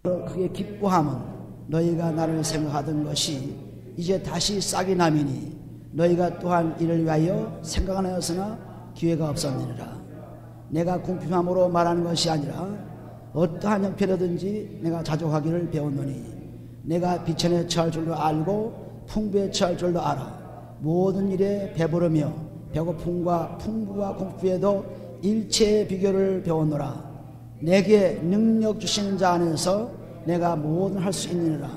그의 기뻐함은 너희가 나를 생각하던 것이 이제 다시 싹이 나미니 너희가 또한 이를 위하여 생각하였으나 기회가 없었느니라. 내가 공평함으로 말하는 것이 아니라 어떠한 형편이든지 내가 자족하기를 배웠노니 내가 비천에 처할 줄도 알고 풍부에 처할 줄도 알아. 모든 일에 배부르며 배고픔과 풍부와 공부에도 일체의 비결을 배웠노라. 내게 능력 주시는 자 안에서 내가 뭐든 할 수 있느니라.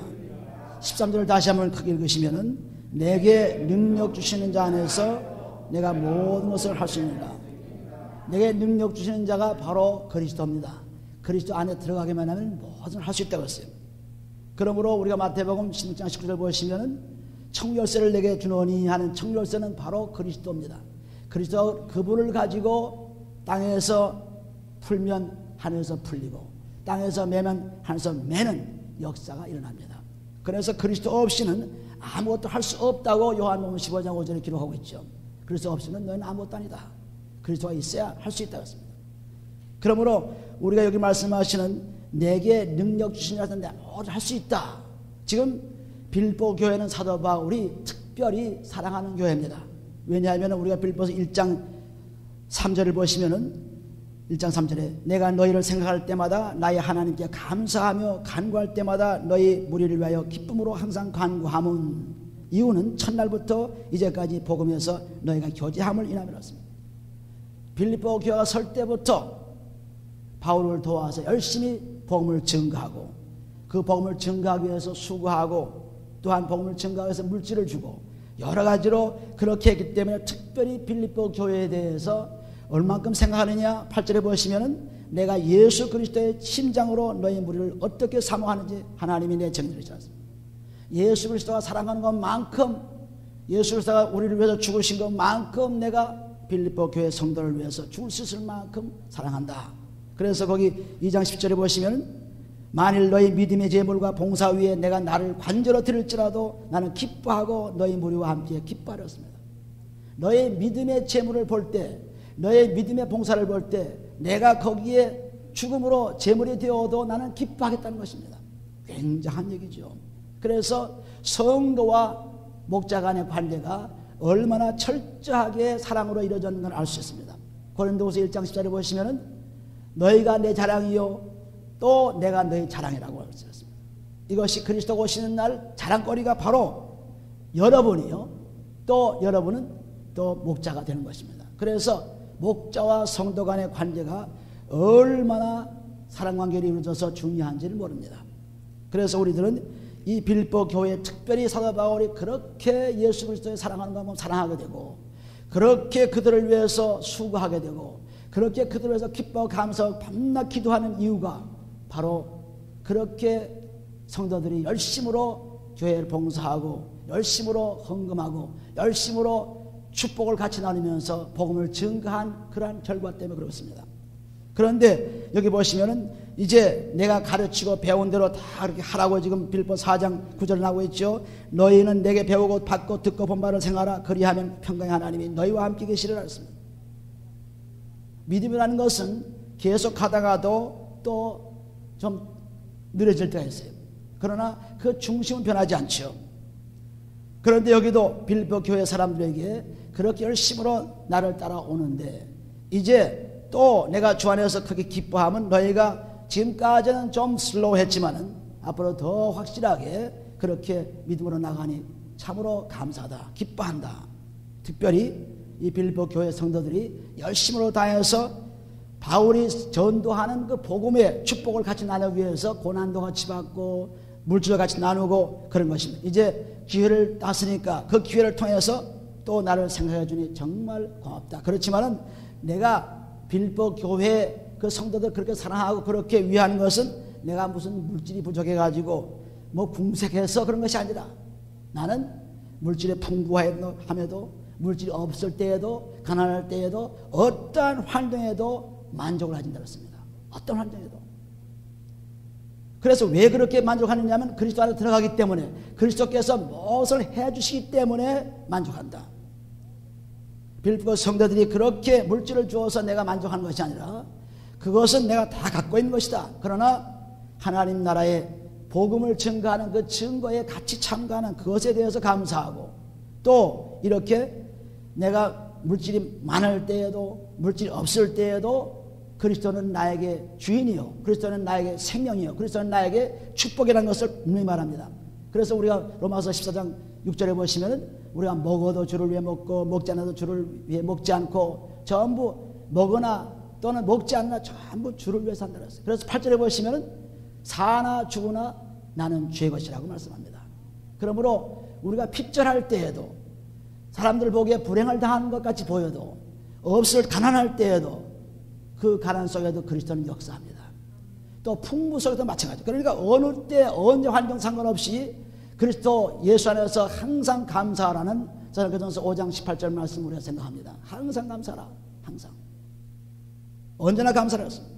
13절을 다시 한번 크게 읽으시면은 내게 능력 주시는 자 안에서 내가 모든 것을 할 수 있느니라. 내게 능력 주시는 자가 바로 그리스도입니다. 그리스도 안에 들어가기만 하면 뭐든 할 수 있다고 했어요. 그러므로 우리가 마태복음 16장 19절 보시면은 청열쇠를 내게 주노니 하는 청열쇠는 바로 그리스도입니다. 그리스도 그분을 가지고 땅에서 풀면 하늘에서 풀리고 땅에서 매면 하늘에서 매는 역사가 일어납니다. 그래서 그리스도 없이는 아무것도 할 수 없다고 요한복음 15장 5절에 기록하고 있죠. 그리스도 없이는 너희는 아무것도 아니다. 그리스도가 있어야 할 수 있다고 했습니다. 그러므로 우리가 여기 말씀하시는 내게 능력 주신 자한테 뭐든 할 수 있다. 지금 빌보 교회는 사도 바울이 특별히 사랑하는 교회입니다. 왜냐하면 우리가 빌보서 1장 3절을 보시면은 1장 3절에 내가 너희를 생각할 때마다 나의 하나님께 감사하며 간구할 때마다 너희 무리를 위하여 기쁨으로 항상 간구함은 이유는 첫날부터 이제까지 복음에서 너희가 교제함을 인하였습니다. 빌립보 교회가 설 때부터 바울을 도와서 열심히 복음을 증거하고 그 복음을 증거하기 위해서 수고하고 또한 복음을 증거하기 위해서 물질을 주고 여러 가지로 그렇게 했기 때문에 특별히 빌립보 교회에 대해서 얼만큼 생각하느냐 8절에 보시면은 내가 예수 그리스도의 심장으로 너희 무리를 어떻게 사모하는지 하나님이 내 정리를 주셨습니다. 예수 그리스도가 사랑하는 것만큼 예수 그리스도가 우리를 위해서 죽으신 것만큼 내가 빌립보 교회 성도를 위해서 죽을 수 있을 만큼 사랑한다. 그래서 거기 2장 10절에 보시면 만일 너희 믿음의 제물과 봉사 위에 내가 나를 관절로 드릴지라도 나는 기뻐하고 너희 무리와 함께 기뻐하렸습니다. 너의 믿음의 제물을 볼 때 너의 믿음의 봉사를 볼 때 내가 거기에 죽음으로 제물이 되어도 나는 기뻐하겠다는 것입니다. 굉장한 얘기죠. 그래서 성도와 목자 간의 관계가 얼마나 철저하게 사랑으로 이루어졌는 걸 알 수 있습니다. 고린도후서 1장 10절에 보시면은 너희가 내 자랑이요 또 내가 너희 자랑이라고 하셨습니다. 이것이 그리스도가 오시는 날 자랑거리가 바로 여러분이요 또 여러분은 또 목자가 되는 것입니다. 그래서 목자와 성도 간의 관계가 얼마나 사랑관계로 이루어져서 중요한지를 모릅니다. 그래서 우리들은 이 빌립보 교회에 특별히 사도 바울이 그렇게 예수 그리스도의 사랑하는 것만 사랑하게 되고 그렇게 그들을 위해서 수고하게 되고 그렇게 그들을 위해서 기뻐하고 감사하고 밤낮 기도하는 이유가 바로 그렇게 성도들이 열심으로 교회를 봉사하고 열심으로 헌금하고 열심으로 축복을 같이 나누면서 복음을 증거한 그러한 결과 때문에 그렇습니다. 그런데 여기 보시면은 이제 내가 가르치고 배운 대로 다 그렇게 하라고 지금 빌립보 4장 9절 나오고 있죠. 너희는 내게 배우고 받고 듣고 본 바를 생각하라. 그리하면 평강의 하나님이 너희와 함께 계시리라 했습니다. 믿음이라는 것은 계속 하다가도 또 좀 느려질 때가 있어요. 그러나 그 중심은 변하지 않죠. 그런데 여기도 빌립보 교회 사람들에게 그렇게 열심으로 나를 따라오는데 이제 또 내가 주 안에서 크게 기뻐하면 너희가 지금까지는 좀 슬로우했지만은 앞으로 더 확실하게 그렇게 믿음으로 나가니 참으로 감사하다, 기뻐한다. 특별히 이 빌립보 교회 성도들이 열심으로 다해서 바울이 전도하는 그 복음의 축복을 같이 나누기 위해서 고난도 같이 받고 물질을 같이 나누고 그런 것입니다. 이제 기회를 땄으니까 그 기회를 통해서 또 나를 생각해 주니 정말 고맙다. 그렇지만은 내가 빌립보 교회 그 성도들 그렇게 사랑하고 그렇게 위하는 것은 내가 무슨 물질이 부족해 가지고 뭐 궁색해서 그런 것이 아니라 나는 물질에 풍부함에도 물질이 없을 때에도 가난할 때에도 어떠한 환경에도 만족을 하진다 그랬습니다. 어떤 환경에도. 그래서 왜 그렇게 만족하느냐면 그리스도 안에 들어가기 때문에 그리스도께서 무엇을 해주시기 때문에 만족한다. 빌립보 성도들이 그렇게 물질을 주어서 내가 만족하는 것이 아니라 그것은 내가 다 갖고 있는 것이다. 그러나 하나님 나라의 복음을 증거하는 그 증거에 같이 참가하는 그것에 대해서 감사하고, 또 이렇게 내가 물질이 많을 때에도 물질이 없을 때에도 그리스도는 나에게 주인이요, 그리스도는 나에게 생명이요, 그리스도는 나에게 축복이라는 것을 분명히 말합니다. 그래서 우리가 로마서 14장 6절에 보시면은 우리가 먹어도 주를 위해 먹고 먹지 않아도 주를 위해 먹지 않고 전부 먹으나 또는 먹지 않나 전부 주를 위해 산다 그랬어요. 그래서 8절에 보시면은 사나 죽으나 나는 주의 것이라고 말씀합니다. 그러므로 우리가 핍절할 때에도, 사람들 보기에 불행을 당하는 것 같이 보여도, 없을 가난할 때에도 그 가난 속에도 그리스도는 역사합니다. 또 풍부 속에도 마찬가지. 그러니까 어느 때 언제 환경 상관없이 그리스도 예수 안에서 항상 감사하라는 사도행전 5장 18절 말씀 우리가 생각합니다. 항상 감사하라. 항상. 언제나 감사를 했습니다.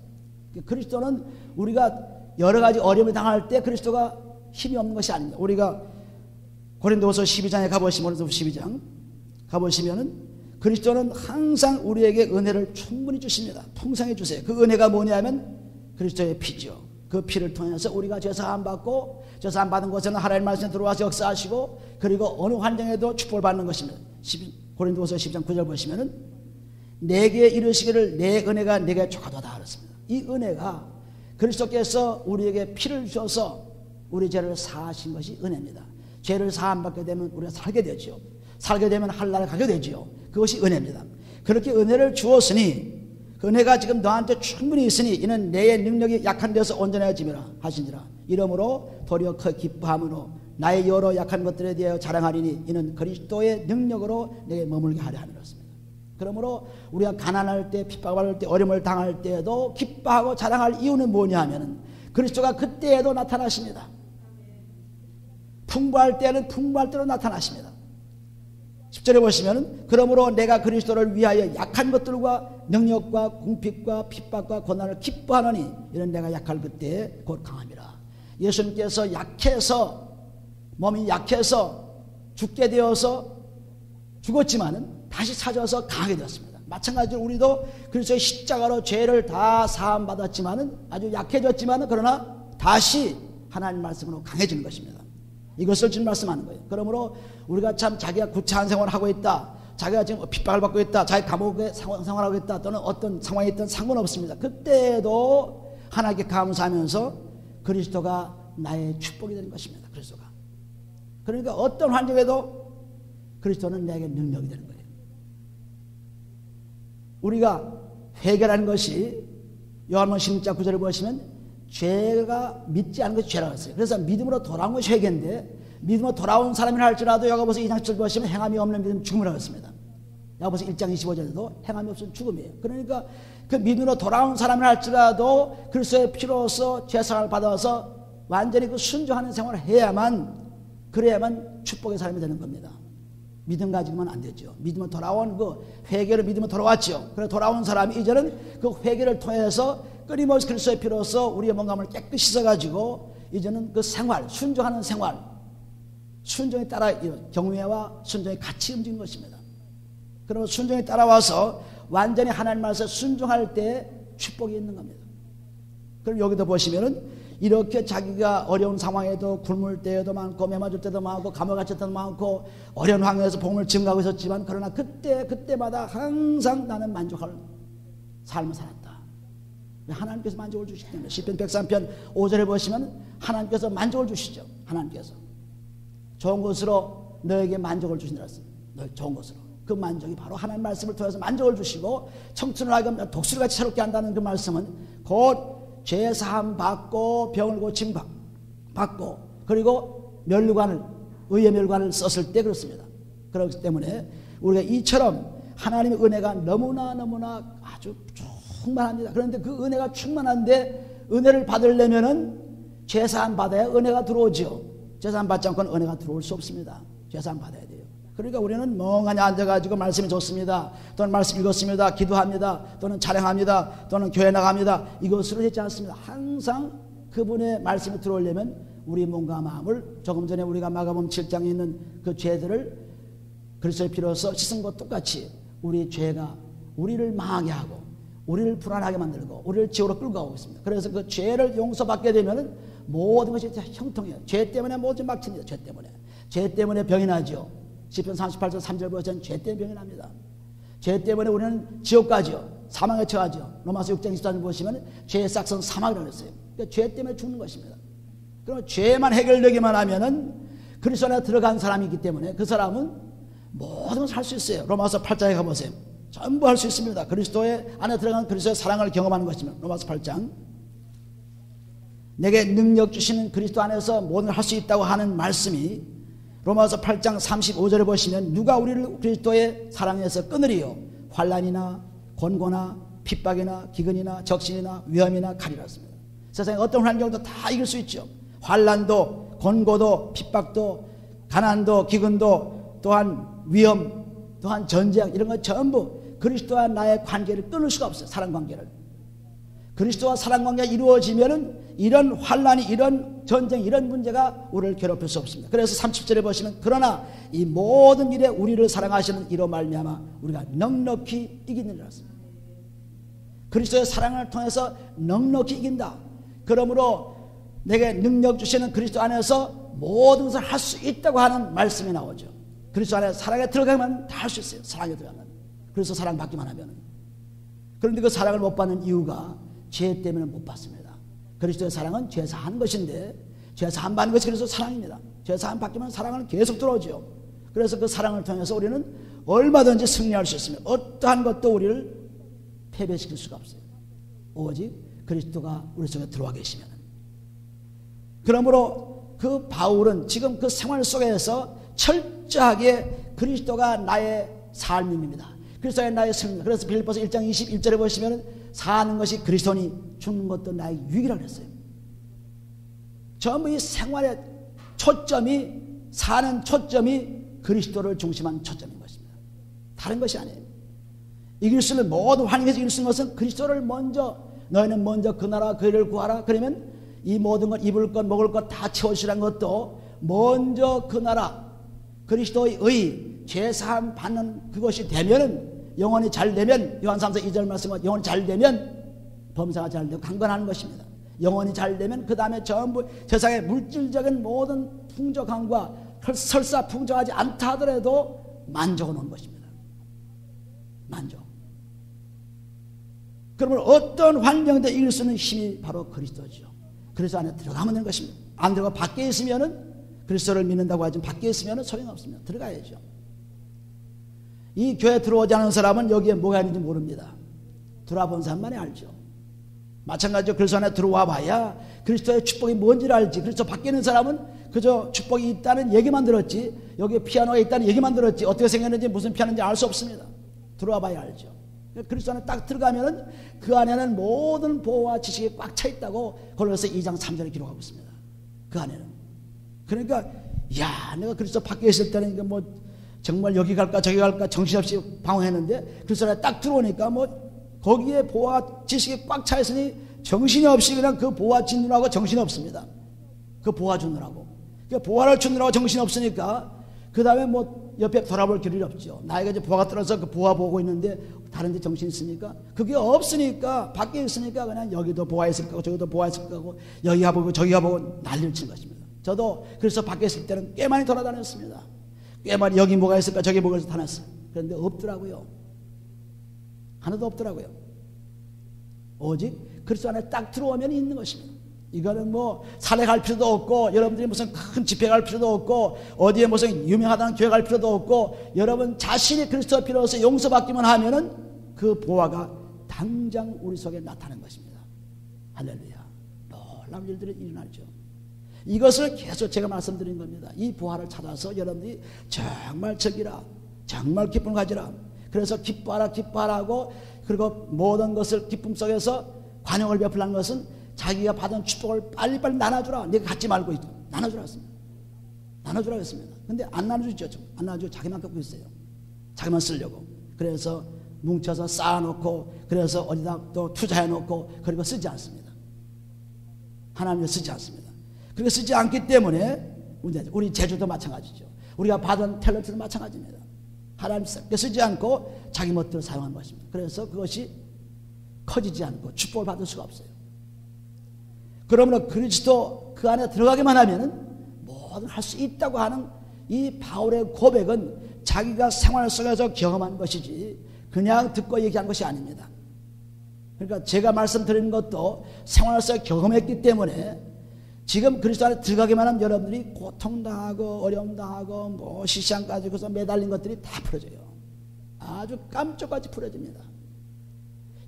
그리스도는 우리가 여러 가지 어려움을 당할 때 그리스도가 힘이 없는 것이 아닙니다. 우리가 고린도후서 12장에 가보시면, 12장 가보시면은 그리스도는 항상 우리에게 은혜를 충분히 주십니다. 풍성해 주세요. 그 은혜가 뭐냐면 그리스도의 피죠. 그 피를 통해서 우리가 죄사함 받고, 죄사함 받은 곳에는 하나님의 말씀에 들어와서 역사하시고, 그리고 어느 환경에도 축복을 받는 것입니다. 고린도후서 12장 9절 보시면은 내게 이르시기를 내 은혜가 내게 족하도다 그랬습니다. 이 은혜가 그리스도께서 우리에게 피를 주셔서 우리 죄를 사하신 것이 은혜입니다. 죄를 사함받게 되면 우리가 살게 되죠. 살게 되면 한나라를 가게 되죠. 그것이 은혜입니다. 그렇게 은혜를 주었으니, 그 은혜가 지금 너한테 충분히 있으니 이는 내 능력이 약한 데서 온전해짐이라 하시니라. 이러므로 도리어 그 기뻐함으로 나의 여러 약한 것들에 대하여 자랑하리니 이는 그리스도의 능력으로 내게 머물게 하려 하는 것입니다. 그러므로 우리가 가난할 때, 핍박받을 때, 어려움을 당할 때에도 기뻐하고 자랑할 이유는 뭐냐 하면은 그리스도가 그때에도 나타나십니다. 풍부할 때는 풍부할 때로 나타나십니다. 10절에 보시면은 그러므로 내가 그리스도를 위하여 약한 것들과 능력과 궁핍과 핍박과 고난을 기뻐하노니 이는 내가 약할 그때에 곧 강함이라. 예수님께서 약해서, 몸이 약해서 죽게 되어서 죽었지만은 다시 찾아서 강하게 되었습니다. 마찬가지로 우리도 그리스도의 십자가로 죄를 다 사함 받았지만은 아주 약해졌지만은 그러나 다시 하나님 말씀으로 강해지는 것입니다. 이것을 지금 말씀하는 거예요. 그러므로 우리가 참 자기가 구차한 생활을 하고 있다, 자기가 지금 핍박을 받고 있다, 자기 감옥에 생활하고 있다, 또는 어떤 상황에 있든 상관없습니다. 그때에도 하나님께 감사하면서 그리스도가 나의 축복이 되는 것입니다. 그리스도가. 그러니까 어떤 환경에도 그리스도는 내게 능력이 되는 거예요. 우리가 회개라는 것이 요한복음 16장 9절을 보시면 죄가 믿지 않는 것이 죄라고 했어요. 그래서 믿음으로 돌아온 것이 회개인데, 믿음으로 돌아온 사람이라 할지라도 야고보서 2장 7절 보시면 행함이 없는 믿음 죽음이라고 했습니다. 야고보서 1장 25절에도 행함이 없으면 죽음이에요. 그러니까 그 믿음으로 돌아온 사람이라 할지라도 그리스도의 피로서 죄사함을 받아서 완전히 그 순종하는 생활을 해야만, 그래야만 축복의 사람이 되는 겁니다. 믿음 가지고만 안 되죠. 믿음으로 돌아온 그 회개로 믿음으로 돌아왔죠. 그래서 돌아온 사람이 이제는 그 회개를 통해서 끊임없이 그리스도의 피로서 우리의 몸감을 깨끗이 씻어가지고 이제는 그 생활, 순종하는 생활, 순종에 따라 경외와 순종이 같이 움직이는 것입니다. 그러면 순종에 따라와서 완전히 하나님 말씀에 순종할 때 축복이 있는 겁니다. 그럼 여기도 보시면은 이렇게 자기가 어려운 상황에도 굶을 때에도 많고, 매맞을 때도 많고, 감옥에 갇힐 때도 많고, 어려운 환경에서 복음을 증거하고 있었지만, 그러나 그때마다 항상 나는 만족할 삶을 살았다. 하나님께서 만족을 주시기 때문에 시편 103편 5절에 보시면 하나님께서 만족을 주시죠. 하나님께서 좋은 것으로 너에게 만족을 주신다 했습니다. 너 좋은 것으로. 그 만족이 바로 하나님 말씀을 통해서 만족을 주시고, 청춘을 하여금 독수리같이 새롭게 한다는 그 말씀은 곧 죄사함 받고 병을 고침 받고, 그리고 면류관을, 의의 면류관을 썼을 때 그렇습니다. 그렇기 때문에 우리가 이처럼 하나님의 은혜가 너무나 아주 충만합니다. 그런데 그 은혜가 충만한데 은혜를 받으려면은 죄사함 받아야 은혜가 들어오죠. 죄사함 받지 않고는 은혜가 들어올 수 없습니다. 죄사함 받아야 돼요. 그러니까 우리는 멍하니 앉아가지고 말씀이 좋습니다, 또는 말씀 읽었습니다, 기도합니다, 또는 찬양합니다, 또는 교회 나갑니다, 이것으로 되지 않습니다. 항상 그분의 말씀이 들어오려면 우리 몸과 마음을, 조금 전에 우리가 마가복음 7장에 있는 그 죄들을 그리스도의 피로서 씻은 것 똑같이 우리 죄가 우리를 망하게 하고 우리를 불안하게 만들고 우리를 지옥으로 끌고 가고 있습니다. 그래서 그 죄를 용서받게 되면 모든 것이 형통해요. 죄 때문에 모든 막힙니다. 죄 때문에. 죄 때문에 병이 나죠. 시편 38절 3절 보시면 죄 때문에 병이 납니다. 죄 때문에 우리는 지옥 가죠. 사망에 처하죠. 로마서 6장 24절 보시면 죄의 싹은 사망이라고 했어요. 그러니까 죄 때문에 죽는 것입니다. 그럼 죄만 해결되기만 하면은 그리스도 안에 들어간 사람이 있기 때문에 그 사람은 모든 것을 할 수 있어요. 로마서 8장에 가보세요. 전부 할 수 있습니다. 그리스도의 안에 들어간 그리스도의 사랑을 경험하는 것입니다. 로마서 8장. 내게 능력 주시는 그리스도 안에서 모든 걸 할 수 있다고 하는 말씀이 로마서 8장 35절에 보시면 누가 우리를 그리스도의 사랑에서 끊으리요? 환난이나 곤고나 핍박이나 기근이나 적신이나 위험이나 칼이라 했습니다. 세상에 어떤 환경도 다 이길 수 있죠. 환난도 곤고도 핍박도 가난도 기근도 또한 위험 또한 전쟁 이런 것 전부 그리스도와 나의 관계를 끊을 수가 없어요. 사랑관계를. 그리스도와 사랑관계가 이루어지면은 이런 환난이 이런 전쟁 이런 문제가 우리를 괴롭힐 수 없습니다. 그래서 30절에 보시면 그러나 이 모든 일에 우리를 사랑하시는 이로 말미암아 우리가 넉넉히 이기느니라 했습니다. 그리스도의 사랑을 통해서 넉넉히 이긴다. 그러므로 내게 능력 주시는 그리스도 안에서 모든 것을 할 수 있다고 하는 말씀이 나오죠. 그리스도 안에 사랑에 들어가면 다 할 수 있어요. 사랑에 들어가면. 그래서 사랑 받기만 하면. 그런데 그 사랑을 못 받는 이유가 죄 때문에 못 받습니다. 그리스도의 사랑은 죄 사한 것인데 죄 사한 받는 것이 그래서 사랑입니다. 죄 사한 받기만 사랑은 계속 들어오죠. 그래서 그 사랑을 통해서 우리는 얼마든지 승리할 수 있습니다. 어떠한 것도 우리를 패배시킬 수가 없어요. 오직 그리스도가 우리 속에 들어와 계시면. 그러므로 그 바울은 지금 그 생활 속에서 철저하게 그리스도가 나의 삶입니다. 그리스도가 나의 삶입니다. 그래서 빌립보서 1장 21절에 보시면 사는 것이 그리스도니 죽는 것도 나의 유익이라고 했어요. 전부 이 생활의 초점이 사는 초점이 그리스도를 중심한 초점인 것입니다. 다른 것이 아니에요. 이길 수 있는 모든 환경에서 이길 수 있는 것은 그리스도를 먼저 너희는 먼저 그 나라 그 일을 구하라. 그러면 이 모든 것 입을 것 먹을 것 다 채우시라는 것도 먼저 그 나라 그리스도의 의 제사함 받는 그것이 되면은 영혼이 잘 되면 요한 3서 2절 말씀은 영혼이 잘 되면 범사가 잘 되고 강건하는 것입니다. 영혼이 잘 되면 그 다음에 전부 세상의 물질적인 모든 풍족함과 설사 풍족하지 않다 하더라도 만족은 온 것입니다. 만족. 그러면 어떤 환경도 이길 수 있는 힘이 바로 그리스도죠. 그리스도 안에 들어가면 되는 것입니다. 안 들어가 밖에 있으면은 그리스도를 믿는다고 하지만 밖에 있으면은 소용없습니다. 들어가야죠. 이 교회 들어오지 않은 사람은 여기에 뭐가 있는지 모릅니다. 들어와본 사람만이 알죠. 마찬가지로 그리스도 안에 들어와 봐야 그리스도의 축복이 뭔지를 알지. 그리스도 밖에 있는 사람은 그저 축복이 있다는 얘기만 들었지 여기에 피아노가 있다는 얘기만 들었지 어떻게 생겼는지 무슨 피아노인지 알 수 없습니다. 들어와 봐야 알죠. 그리스도 안에 딱 들어가면은 그 안에는 모든 보호와 지식이 꽉 차 있다고 골로새 2장 3절에 기록하고 있습니다. 그 안에는. 그러니까 야 내가 그리스도 밖에 있을 때는 이거 뭐 정말 여기 갈까 저기 갈까 정신없이 방황했는데 그리스도 안에 딱 들어오니까 뭐 거기에 보호와 지식이 꽉 차 있으니 정신이 없이 그냥 그 보호와 짓느라고 정신이 없습니다. 그 보호와 주느라고. 그 보호를 주느라고 정신이 없으니까 그 다음에 뭐 옆에 돌아볼 길이 없죠. 나이가 이제 보호가 떨어져서 그 보호 보고 있는데 다른 데 정신이 있습니까? 그게 없으니까 밖에 있으니까 그냥 여기도 보호가 있을 거고 저기도 보호가 있을 거고 여기가 보고 저기가 보고 난리를 친 것입니다. 저도 그래서 밖에 있을 때는 꽤 많이 돌아다녔습니다. 꽤 많이 여기 뭐가 있을까 저기 뭐가 있을까 다녔어요. 그런데 없더라고요. 하나도 없더라고요. 오직 그리스도 안에 딱 들어오면 있는 것입니다. 이거는 뭐 산에 갈 필요도 없고 여러분들이 무슨 큰 집회 갈 필요도 없고 어디에 무슨 유명하다는 교회 갈 필요도 없고 여러분 자신이 그리스도 필요해서 용서받기만 하면은 그 보화가 당장 우리 속에 나타나는 것입니다. 할렐루야. 놀라운 일들이 일어나죠. 이것을 계속 제가 말씀드린 겁니다. 이 보화를 찾아서 여러분들이 정말 즐기라. 정말 기쁨을 가지라. 그래서 기뻐하라 기뻐하라고 그리고 모든 것을 기쁨 속에서 관용을 베풀라는 것은 자기가 받은 축복을 빨리빨리 나눠주라. 내가 갖지 말고 나눠주라 했습니다. 나눠주라 했습니다. 근데 안 나눠주죠. 안 나눠주고 자기만 갖고 있어요. 자기만 쓰려고. 그래서 뭉쳐서 쌓아놓고 그래서 어디다 또 투자해놓고 그리고 쓰지 않습니다. 하나님을 쓰지 않습니다. 그렇게 쓰지 않기 때문에 문제죠. 우리 제주도 마찬가지죠. 우리가 받은 탤런트도 마찬가지입니다. 하나님께 쓰지 않고 자기 멋대로 사용한 것입니다. 그래서 그것이 커지지 않고 축복을 받을 수가 없어요. 그러므로 그리스도 그 안에 들어가기만 하면은 뭐든 할 수 있다고 하는 이 바울의 고백은 자기가 생활 속에서 경험한 것이지 그냥 듣고 얘기한 것이 아닙니다. 그러니까 제가 말씀드리는 것도 생활 속에 경험했기 때문에 지금 그리스도 안에 들어가기만 하면 여러분들이 고통당하고 어려움당하고 뭐 시시한까지 그래서 매달린 것들이 다 풀어져요. 아주 깜짝까지 풀어집니다.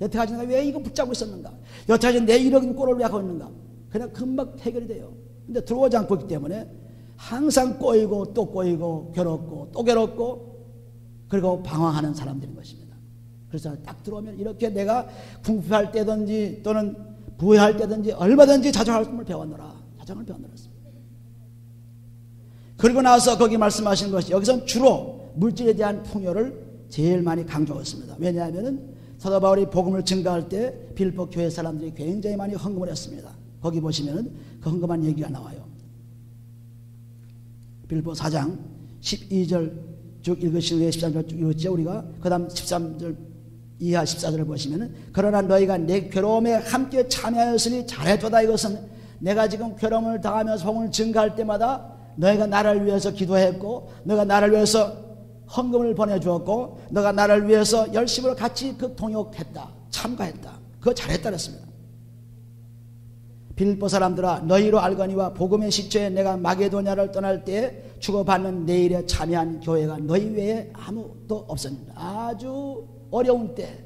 여태까지 내가 왜 이거 붙잡고 있었는가? 여태까지 내 이런 꼴을 왜 하고 있는가? 그냥 금방 해결이 돼요. 근데 들어오지 않고 있기 때문에 항상 꼬이고 또 꼬이고 괴롭고 또 괴롭고 그리고 방황하는 사람들인 것입니다. 그래서 딱 들어오면 이렇게 내가 궁핍할 때든지 또는 부유할 때든지 얼마든지 자정할 을 배웠노라. 자정을 배워놓았습니다. 그리고 나서 거기 말씀하시는 것이 여기서는 주로 물질에 대한 풍요를 제일 많이 강조했습니다. 왜냐하면 사도 바울이 복음을 증가할 때 빌립보 교회 사람들이 굉장히 많이 헌금을 했습니다. 거기 보시면 그 헌금한 얘기가 나와요. 빌립보 4장 12절 쭉 읽으신 후에 13절 쭉 읽었죠. 우리가 그 다음 13절 이하 14절을 보시면 그러나 너희가 내 괴로움에 함께 참여하였으니 잘했도다. 이것은 내가 지금 괴로움을 당하면서 복음을 증가할 때마다 너희가 나를 위해서 기도했고 너희가 나를 위해서 헌금을 보내주었고 너가 나를 위해서 열심으로 같이 그 동역했다. 참가했다. 그거 잘했다 그랬습니다. 빌립보 사람들아 너희로 알거니와 복음의 시초에 내가 마게도냐를 떠날 때 주고받는 내 일에 참여한 교회가 너희 외에 아무도 없었습니다. 아주 어려운 때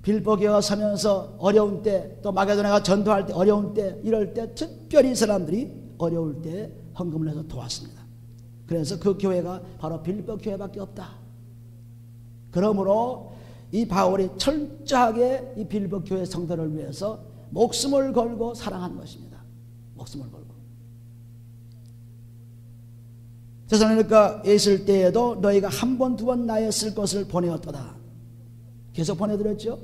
빌립보 교회가 서면서 어려운 때 또 마게도냐가 전도할 때 어려운 때 이럴 때 특별히 사람들이 어려울 때 헌금을 해서 도왔습니다. 그래서 그 교회가 바로 빌립보 교회밖에 없다. 그러므로 이 바울이 철저하게 이 빌립보 교회 성도를 위해서 목숨을 걸고 사랑하는 것입니다. 목숨을 걸고. 데살로니가 있을 때에도 너희가 한 번 두 번 나의 쓸 것을 보내었도다. 계속 보내드렸죠.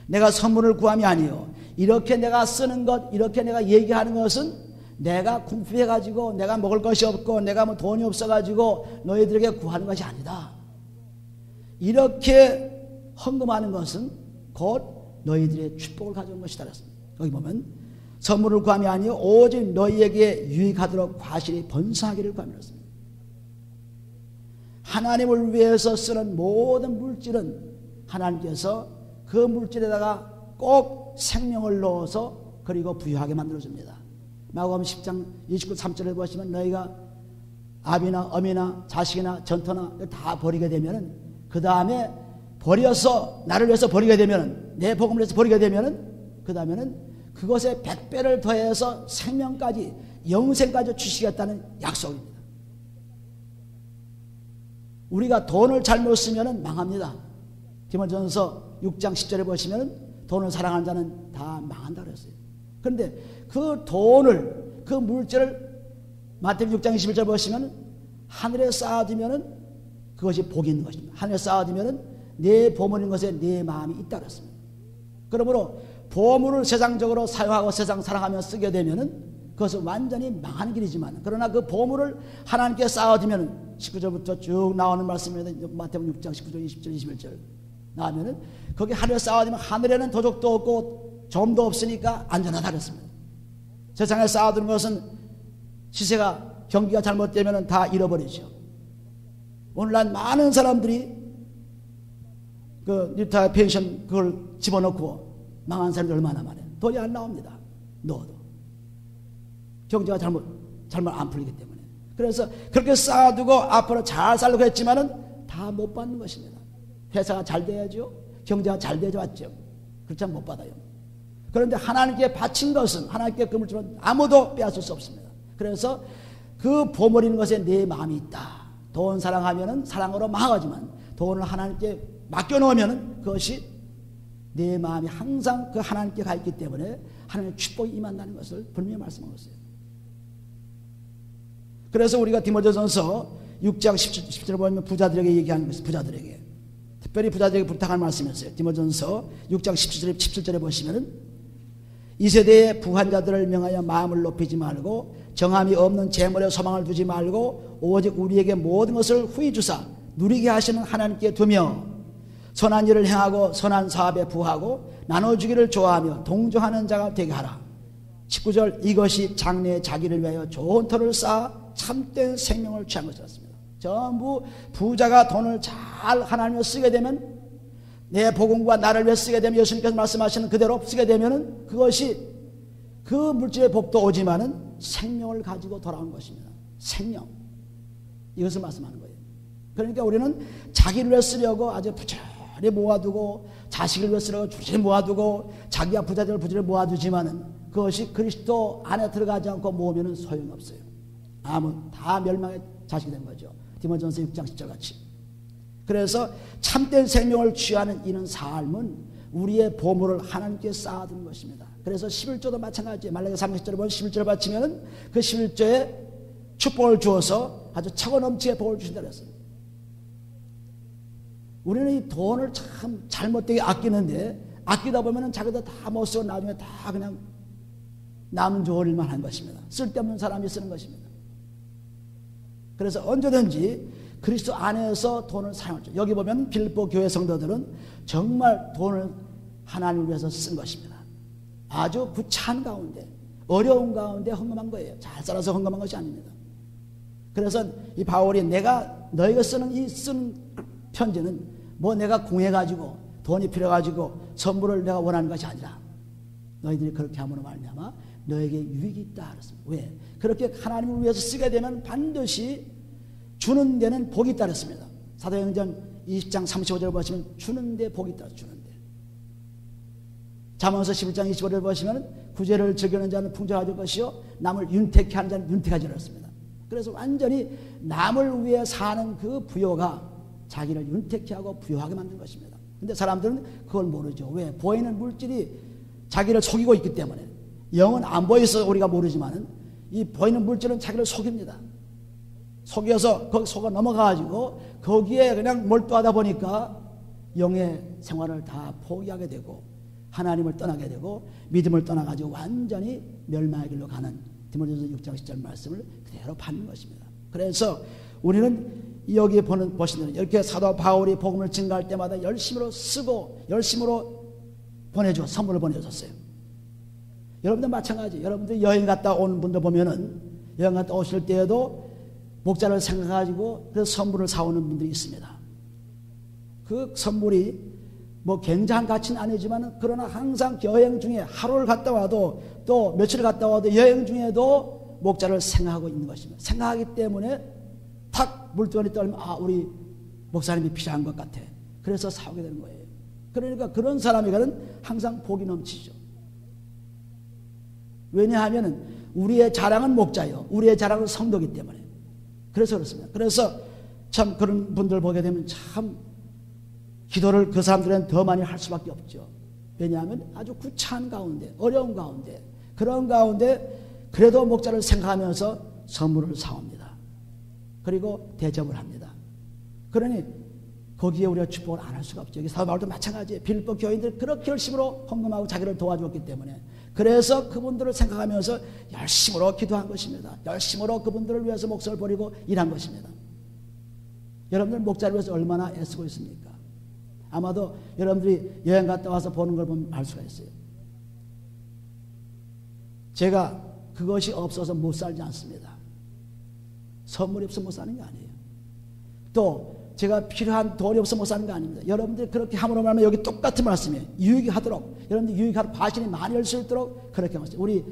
내가 선물을 구함이 아니요 이렇게 내가 쓰는 것 이렇게 내가 얘기하는 것은 내가 궁핍해가지고 내가 먹을 것이 없고 내가 뭐 돈이 없어가지고 너희들에게 구하는 것이 아니다. 이렇게 헌금하는 것은 곧 너희들의 축복을 가져온 것이다. 여기 보면 선물을 구함이 아니요 오직 너희에게 유익하도록 과실이 번성하기를 구함이었습니다. 하나님을 위해서 쓰는 모든 물질은 하나님께서 그 물질에다가 꼭 생명을 넣어서 그리고 부유하게 만들어줍니다. 마가복음 10장 29, 3절에 보시면 너희가 아비나 어미나 자식이나 전토나 다 버리게 되면은 그 다음에 버려서 나를 위해서 버리게 되면은 내 복음을 위해서 버리게 되면은 그 다음에는 그것에 100배를 더해서 생명까지 영생까지 주시겠다는 약속입니다. 우리가 돈을 잘못 쓰면은 망합니다. 디모데전서 6장 10절에 보시면은 돈을 사랑하는 자는 다 망한다 그랬어요. 그런데 그 돈을 그 물질을 마태복음 6장 21절 보시면 하늘에 쌓아두면은 그것이 복이 있는 것입니다. 하늘에 쌓아두면은 내 보물인 것에 내 마음이 있다 그랬습니다. 그러므로 보물을 세상적으로 사용하고 세상 사랑하며 쓰게 되면은 그것은 완전히 망하는 길이지만 그러나 그 보물을 하나님께 쌓아두면은 19절부터 쭉 나오는 말씀입니다. 마태복음 6장 19절 20절 21절 나오면은 거기 하늘에 쌓아두면 하늘에는 도적도 없고 점도 없으니까 안전하다 그랬습니다. 세상에 쌓아두는 것은 시세가 경기가 잘못되면 다 잃어버리죠. 오늘날 많은 사람들이 그 리타이어 펜션 그걸 집어넣고 망한 사람들 얼마나 많아요. 돈이 안 나옵니다. 넣어도 경제가 잘못 안 풀리기 때문에. 그래서 그렇게 쌓아두고 앞으로 잘 살려고 했지만은 다 못 받는 것입니다. 회사가 잘 돼야죠. 경제가 잘 돼야 왔죠. 그렇지 않으면 못 받아요. 그런데 하나님께 바친 것은 하나님께 그 물질은 아무도 빼앗을 수 없습니다. 그래서 그 보물인 것에 내 마음이 있다. 돈 사랑하면은 사랑으로 망하지만 돈을 하나님께 맡겨놓으면은 그것이 내 마음이 항상 그 하나님께 가 있기 때문에 하나님의 축복이 임한다는 것을 분명히 말씀하고 있어요. 그래서 우리가 디모데전서 6장 10절을 보면 부자들에게 얘기하는 것이 부자들에게 특별히 부자들에게 부탁하는 말씀이었어요. 디모데전서 6장 17절에 보시면은 이 세대의 부한자들을 명하여 마음을 높이지 말고 정함이 없는 재물에 소망을 두지 말고 오직 우리에게 모든 것을 후히 주사 누리게 하시는 하나님께 두며 선한 일을 행하고 선한 사업에 부하고 나눠주기를 좋아하며 동조하는 자가 되게 하라. 19절 이것이 장래의 자기를 위하여 좋은 터를 쌓아 참된 생명을 취한 것이었습니다. 전부 부자가 돈을 잘 하나님을 쓰게 되면, 내 복음과 나를 위해 쓰게 되면, 예수님께서 말씀하시는 그대로 쓰게 되면은 그것이 그 물질의 복도 오지만은 생명을 가지고 돌아오는 것입니다. 생명. 이것을 말씀하는 거예요. 그러니까 우리는 자기를 위해 쓰려고 아주 부지런히 모아두고, 자식을 위해 쓰려고 부지런히 모아두고, 자기가 부자들 부지런히 모아두지만은 그것이 그리스도 안에 들어가지 않고 모으면은 소용없어요. 다 멸망의 자식이 된 거죠. 디모전서 6장 10절 같이. 그래서 참된 생명을 취하는 이런 삶은 우리의 보물을 하나님께 쌓아두는 것입니다. 그래서 11조도 마찬가지예요. 말라기 30절에 보면 11절을 바치면은 그 11조에 축복을 주어서 아주 차고 넘치게 복을 주신다 그랬어요. 우리는 이 돈을 참 잘못되게 아끼는데, 아끼다 보면은 자기도 다 못 쓰고 나중에 다 그냥 남 좋을 일만 한 것입니다. 쓸데없는 사람이 쓰는 것입니다. 그래서 언제든지 그리스도 안에서 돈을 사용하죠. 여기 보면 빌립보 교회 성도들은 정말 돈을 하나님을 위해서 쓴 것입니다. 아주 부찬 가운데, 어려운 가운데 헌금한 거예요. 잘 살아서 헌금한 것이 아닙니다. 그래서 이 바울이 내가 너희가 쓴 편지는 뭐 내가 궁해가지고 돈이 필요해가지고 선물을 내가 원하는 것이 아니라 너희들이 그렇게 함으로 말미암아 너에게 유익이 있다 그랬습니다. 왜? 그렇게 하나님을 위해서 쓰게 되면 반드시 주는 데는 복이 있다 그랬습니다. 사도행전 20장 35절 보시면 주는 데 복이 있다. 주는 데. 잠언서 11장 25절 보시면 구제를 즐기는 자는 풍족하실 것이요 남을 윤택케 하는 자는 윤택하지 않습니다. 그래서 완전히 남을 위해 사는 그 부요가 자기를 윤택케 하고 부요하게 만든 것입니다. 근데 사람들은 그걸 모르죠. 왜? 보이는 물질이 자기를 속이고 있기 때문에. 영은 안 보여서 우리가 모르지만은 이 보이는 물질은 자기를 속입니다. 속여서 거기 속아 넘어가가지고 거기에 그냥 몰두하다 보니까 영의 생활을 다 포기하게 되고 하나님을 떠나게 되고 믿음을 떠나가지고 완전히 멸망의 길로 가는 디모데전서 6장 10절 말씀을 그대로 받는 것입니다. 그래서 우리는 여기 보시는 이렇게 사도 바울이 복음을 증가할 때마다 열심으로 쓰고 열심으로 선물을 보내줬어요. 여러분들 마찬가지. 여러분들 여행 갔다 오는 분들 보면은 여행 갔다 오실 때에도 목자를 생각해가지고 그래서 선물을 사오는 분들이 있습니다. 그 선물이 뭐 굉장한 가치는 아니지만 그러나 항상 여행 중에 하루를 갔다 와도 또 며칠을 갔다 와도 여행 중에도 목자를 생각하고 있는 것입니다. 생각하기 때문에 탁 물건이 떨면 우리 목사님이 필요한 것 같아. 그래서 사오게 되는 거예요. 그러니까 그런 사람에게는 항상 복이 넘치죠. 왜냐하면 우리의 자랑은 목자요. 우리의 자랑은 성도이기 때문에. 그래서 그렇습니다. 그래서 참 그런 분들 보게 되면 참 기도를 그 사람들은 더 많이 할 수밖에 없죠. 왜냐하면 아주 구차한 가운데, 어려운 가운데, 그런 가운데 그래도 목자를 생각하면서 선물을 사옵니다. 그리고 대접을 합니다. 그러니 거기에 우리가 축복을 안 할 수가 없죠. 여기 사도 바울도 마찬가지예요. 빌립보 교인들 그렇게 열심으로 헌금하고 자기를 도와줬기 때문에 그래서 그분들을 생각하면서 열심으로 기도한 것입니다. 열심으로 그분들을 위해서 목숨을 버리고 일한 것입니다. 여러분들 목자를 위해서 얼마나 애쓰고 있습니까? 아마도 여러분들이 여행 갔다 와서 보는 걸 보면 알 수가 있어요. 제가 그것이 없어서 못 살지 않습니다. 선물이 없어서 못 사는 게 아니에요. 또 제가 필요한 돈이 없어서 못 사는 게 아닙니다. 여러분들이 그렇게 함으로 말하면 여기 똑같은 말씀이에요. 유익이 하도록, 여러분들 유익하도록 과신이 많이 할 수 있도록 그렇게 하셨어요. 우리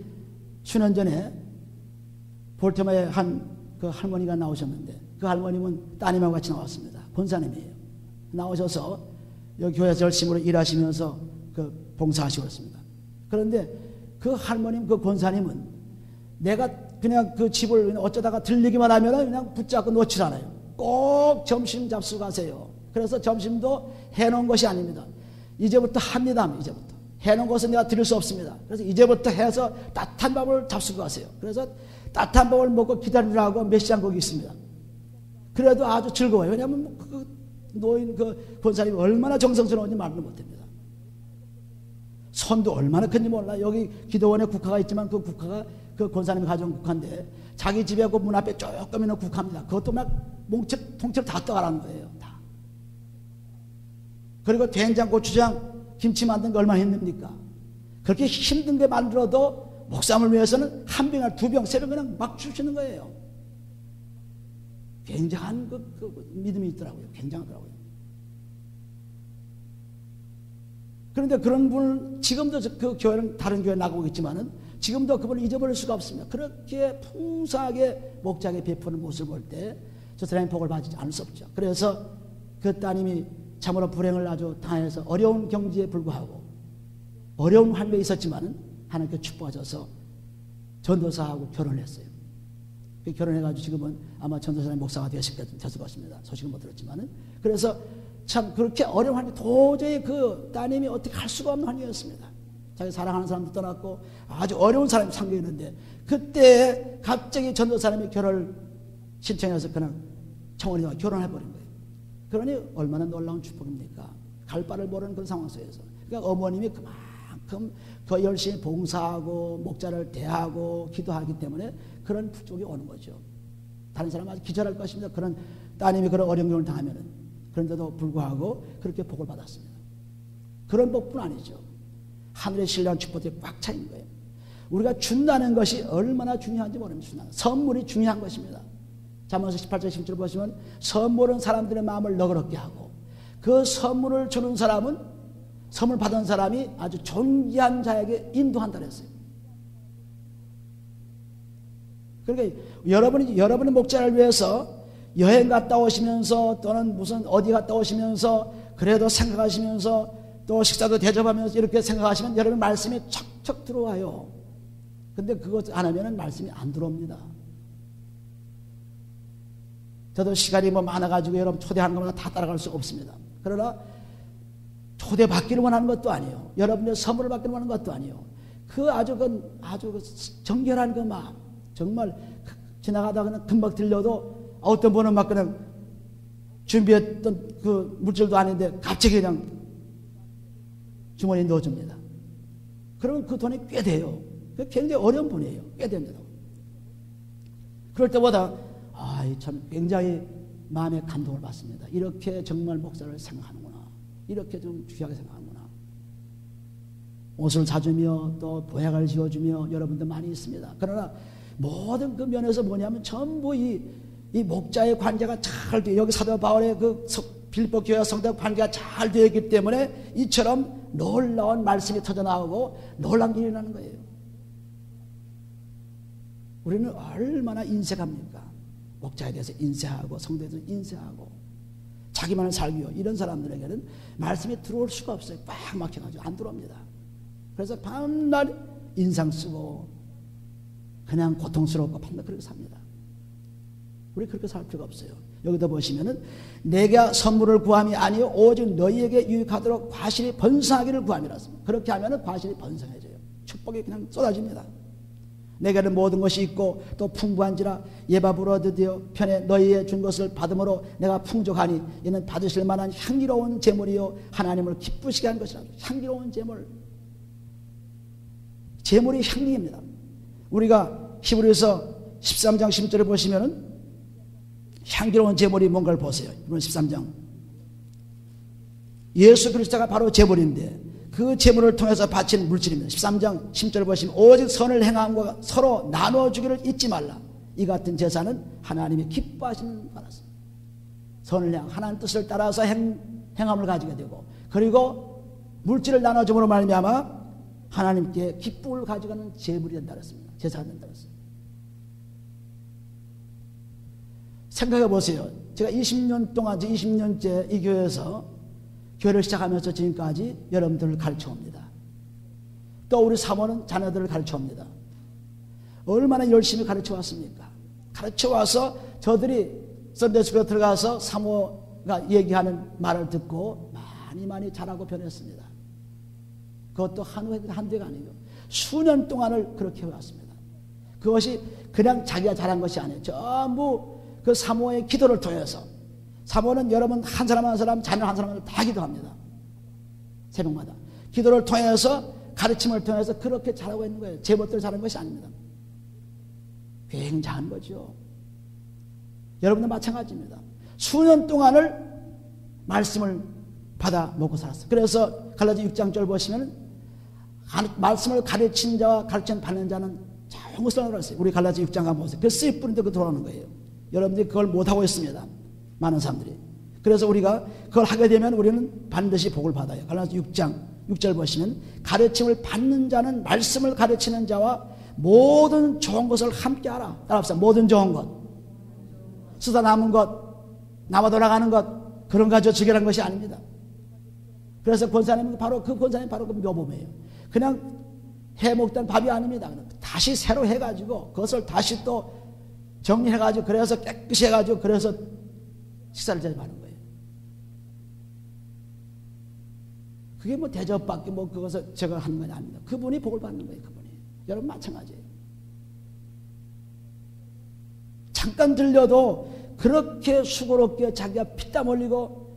수년 전에 볼티모어에 그 할머니가 나오셨는데 그 할머님은 따님하고 같이 나왔습니다. 권사님이에요. 나오셔서 여기 교회에서 열심으로 일하시면서 그 봉사하시고 있습니다. 그런데 그 할머님, 그 권사님은 내가 그냥 그 집을 어쩌다가 들리기만 하면 그냥 붙잡고 놓질 않아요. 꼭 점심 잡수 가세요. 그래서 점심도 해놓은 것이 아닙니다. 이제부터 합니다. 이제부터 해놓은 것은 내가 드릴 수 없습니다. 그래서 이제부터 해서 따뜻한 밥을 잡수고 가세요. 그래서 따뜻한 밥을 먹고 기다리라고 몇 시간 거기 있습니다. 그래도 아주 즐거워요. 왜냐하면 그 노인 그 권사님이 얼마나 정성스러운지 말도 못합니다. 손도 얼마나 큰지 몰라. 여기 기도원에 국화가 있지만 그 국화가 그 권사님이 가져온 국화인데 자기 집에 그 문 앞에 조금 있는 국화입니다. 그것도 막 통째로 다 떠가라는 거예요. 다. 그리고 된장, 고추장, 김치 만드는 게 얼마나 힘듭니까? 그렇게 힘든 게 만들어도 목사님을 위해서는 한 병이나 두 병, 세 병 그냥 막 주시는 거예요. 굉장한 그 믿음이 있더라고요. 굉장하더라고요. 그런데 그런 분을 지금도 그 교회는 다른 교회 나가고 있지만은 지금도 그분을 잊어버릴 수가 없습니다. 그렇게 풍성하게 목자에게 베푸는 모습을 볼 때 저 사람이 복을 받지 않을 수 없죠. 그래서 그 따님이 참으로 불행을 아주 당해서 어려운 경지에 불구하고 어려운 환경에 있었지만은 하나님께 축복하셔서 전도사하고 결혼을 했어요. 결혼해가지고 지금은 아마 전도사님 목사가 되었을 것입니다. 소식은 못 들었지만은. 그래서 참 그렇게 어려운 환경, 도저히 그 따님이 어떻게 할 수가 없는 환경이었습니다. 자기 사랑하는 사람도 떠났고 아주 어려운 사람이 상경했는데 그때 갑자기 전도사님이 결혼을 신청해서 그냥 청원이와 결혼해버린 거예요. 그러니 얼마나 놀라운 축복입니까? 갈 바를 모르는 그런 상황 속에서. 그러니까 어머님이 그만큼 더 열심히 봉사하고 목자를 대하고 기도하기 때문에 그런 부족이 오는 거죠. 다른 사람은 아주 기절할 것입니다. 그런 따님이 그런 어려운 경우를 당하면은. 그런데도 불구하고 그렇게 복을 받았습니다. 그런 복뿐 아니죠. 하늘의 신령한 축복들이 꽉 차 있는 거예요. 우리가 준다는 것이 얼마나 중요한지 모릅니다. 선물이 중요한 것입니다. 잠언서 18절 10절 보시면 선물은 사람들의 마음을 너그럽게 하고 그 선물을 주는 사람은 선물 받은 사람이 아주 존귀한 자에게 인도한다 그랬어요. 그러니까 여러분의 목자를 위해서 여행 갔다 오시면서 또는 무슨 어디 갔다 오시면서 그래도 생각하시면서 또 식사도 대접하면서 이렇게 생각하시면 여러분 말씀이 척척 들어와요. 근데 그것 안 하면 말씀이 안 들어옵니다. 저도 시간이 많아가지고 여러분 초대하는 것마다 다 따라갈 수가 없습니다. 그러나 초대받기를 원하는 것도 아니에요. 여러분의 선물을 받기를 원하는 것도 아니에요. 그 아주 정결한 그 마음, 정말 지나가다가 그냥 금방 들려도 어떤 분은 막 그냥 준비했던 그 물질도 아닌데 갑자기 그냥 주머니에 넣어줍니다. 그러면 그 돈이 꽤 돼요. 굉장히 어려운 분이에요. 꽤 됩니다. 그럴 때보다 참 굉장히 마음의 감동을 받습니다. 이렇게 정말 목사를 생각하는구나. 이렇게 좀 귀하게 생각하는구나. 옷을 사주며 또 보약을 지어주며 여러분들 많이 있습니다. 그러나 모든 그 면에서 뭐냐면 전부 이 목자의 관계가 잘 돼. 여기 사도 바울의 그 빌립보 교회 성도 관계가 잘 되어 있기 때문에 이처럼 놀라운 말씀이 터져나오고 놀란 일이 일어나는 거예요. 우리는 얼마나 인색합니까? 목자에 대해서 인색하고 성도에 대해서 인색하고 자기만을 살기 위해 이런 사람들에게는 말씀이 들어올 수가 없어요. 꽉 막혀가지고 안 들어옵니다. 그래서 밤낮 인상 쓰고 그냥 고통스럽고 밤낮 그렇게 삽니다. 우리 그렇게 살 필요가 없어요. 여기도 보시면은 내가 선물을 구함이 아니요 오직 너희에게 유익하도록 과실이 번성하기를 구함이라습니다. 그렇게 하면은 과실이 번성해져요. 축복이 그냥 쏟아집니다. 내게는 모든 것이 있고 또 풍부한지라 예밥으로 얻으되어 편에 너희의 준 것을 받음으로 내가 풍족하니 이는 받으실 만한 향기로운 제물이요 하나님을 기쁘시게 하는 것이라. 향기로운 제물. 제물이 향기입니다. 우리가 히브리서 13장 10절을 보시면은 향기로운 제물이 뭔가를 보세요. 이번 13장. 예수 그리스도가 바로 제물인데 그 제물을 통해서 바친 물질입니다. 13장 10절을 보시면 오직 선을 행함과 서로 나눠주기를 잊지 말라. 이 같은 제사는 하나님이 기뻐하시는 바라습니다. 선을 향 하나님 뜻을 따라서 행함을 가지게 되고 그리고 물질을 나눠줌으로 말미암아 하나님께 기쁨을 가져가는 제물이 된다 그랬습니다. 제사가 된다 그랬습니다. 생각해 보세요. 제가 20년 동안 20년째 이 교회에서 교회를 시작하면서 지금까지 여러분들을 가르쳐옵니다. 또 우리 사모는 자녀들을 가르쳐옵니다. 얼마나 열심히 가르쳐왔습니까? 가르쳐와서 저들이 썬데이스쿨에 들어가서 사모가 얘기하는 말을 듣고 많이 자라고 변했습니다. 그것도 한두해가 아니고 수년 동안을 그렇게 해왔습니다. 그것이 그냥 자기가 잘한 것이 아니에요. 전부 그 사모의 기도를 통해서 사모는 여러분 한 사람 한 사람 자녀 한 사람 다 기도합니다. 새벽마다 기도를 통해서 가르침을 통해서 그렇게 잘하고 있는 거예요. 제 멋대로 잘하는 것이 아닙니다. 굉장한 거죠. 여러분도 마찬가지입니다. 수년 동안을 말씀을 받아 먹고 살았어요. 그래서 갈라디 6장절 보시면 말씀을 가르치는 자와 가르치는 받는 자는 정것을 알았어요. 우리 갈라디 6장 가면 보세요. 그 씨 뿌린데 그 돌아오는 거예요. 여러분들이 그걸 못하고 있습니다. 많은 사람들이. 그래서 우리가 그걸 하게 되면 우리는 반드시 복을 받아요. 갈라디 6장 6절 보시면 가르침을 받는 자는 말씀을 가르치는 자와 모든 좋은 것을 함께 하라. 따라합시다. 모든 좋은 것. 쓰다 남은 것, 남아 돌아가는 것, 그런 가지고 즐기라는 것이 아닙니다. 그래서 권사님은 바로 그 권사님 바로 그 묘범이에요. 그냥 해 먹던 밥이 아닙니다. 다시 새로 해가지고 그것을 다시 또 정리해가지고 그래서 깨끗이 해가지고 그래서 식사를 대접하는 거예요. 그게 뭐 대접받기 뭐 그것을 제가 하는 건 아닙니다. 그분이 복을 받는 거예요. 그분이. 여러분 마찬가지예요. 잠깐 들려도 그렇게 수고롭게 자기가 피땀 흘리고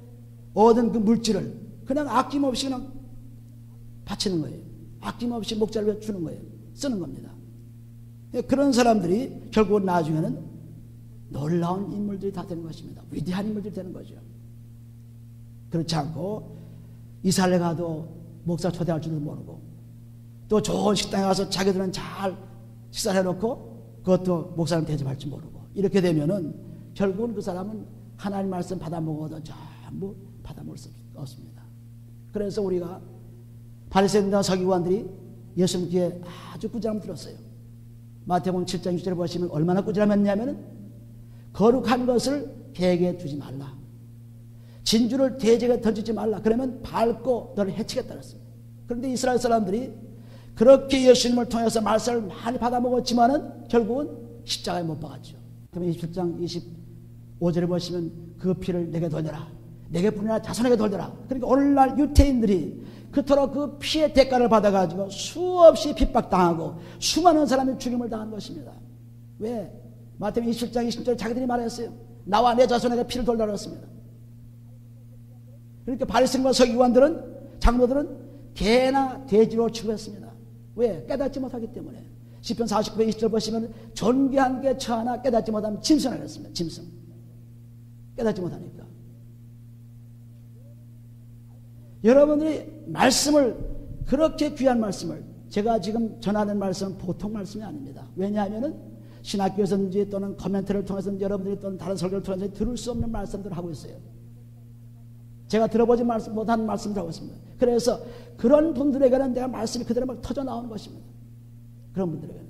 얻은 그 물질을 그냥 아낌없이 그냥 바치는 거예요. 아낌없이 목자를 주는 거예요. 쓰는 겁니다. 그런 사람들이 결국 나중에는 놀라운 인물들이 다 되는 것입니다. 위대한 인물들이 되는 거죠. 그렇지 않고 이사를 가도 목사 초대할 줄도 모르고 또 좋은 식당에 가서 자기들은 잘 식사를 해놓고 그것도 목사님 대접할 줄 모르고 이렇게 되면은 결국은 그 사람은 하나님 말씀 받아 먹어도 전부 받아 먹을 수 없습니다. 그래서 우리가 바리새인과 서기관들이 예수님께 아주 꾸지람을 들었어요. 마태복음 7장 6절에 보시면 얼마나 꾸지람했냐면은 거룩한 것을 개에게 주지 말라. 진주를 돼지에게 던지지 말라. 그러면 밟고 너를 해치겠다 그랬습니다. 그런데 이스라엘 사람들이 그렇게 예수님을 통해서 말씀을 많이 받아 먹었지만은 결국은 십자가에 못 박았죠. 그러면 27장 25절에 보시면 그 피를 내게 돌려라. 내게 뿐이라 자손에게 돌려라. 그러니까 오늘날 유태인들이 그토록 그 피의 대가를 받아가지고 수없이 핍박당하고 수많은 사람이 죽임을 당한 것입니다. 왜? 마태복음 27장 20절에 자기들이 말했어요. 나와 내 자손에게 피를 돌려라 했습니다. 그러니까 바리새인과 서기관들은 장로들은 개나 돼지로 취급했습니다. 왜? 깨닫지 못하기 때문에. 시편 49편 20절 보시면 존귀한 게 처하나 깨닫지 못하면 짐승이라고 했습니다. 짐승. 깨닫지 못하니까. 여러분들이 말씀을 그렇게 귀한 말씀을 제가 지금 전하는 말씀은 보통 말씀이 아닙니다. 왜냐하면은 신학교에서든지 또는 코멘트를 통해서든지 여러분들이 또는 다른 설교를 통해서 들을 수 없는 말씀들을 하고 있어요. 제가 들어보지 못한 말씀을 하고 있습니다. 그래서 그런 분들에게는 내가 말씀이 그대로 막 터져 나오는 것입니다. 그런 분들에게는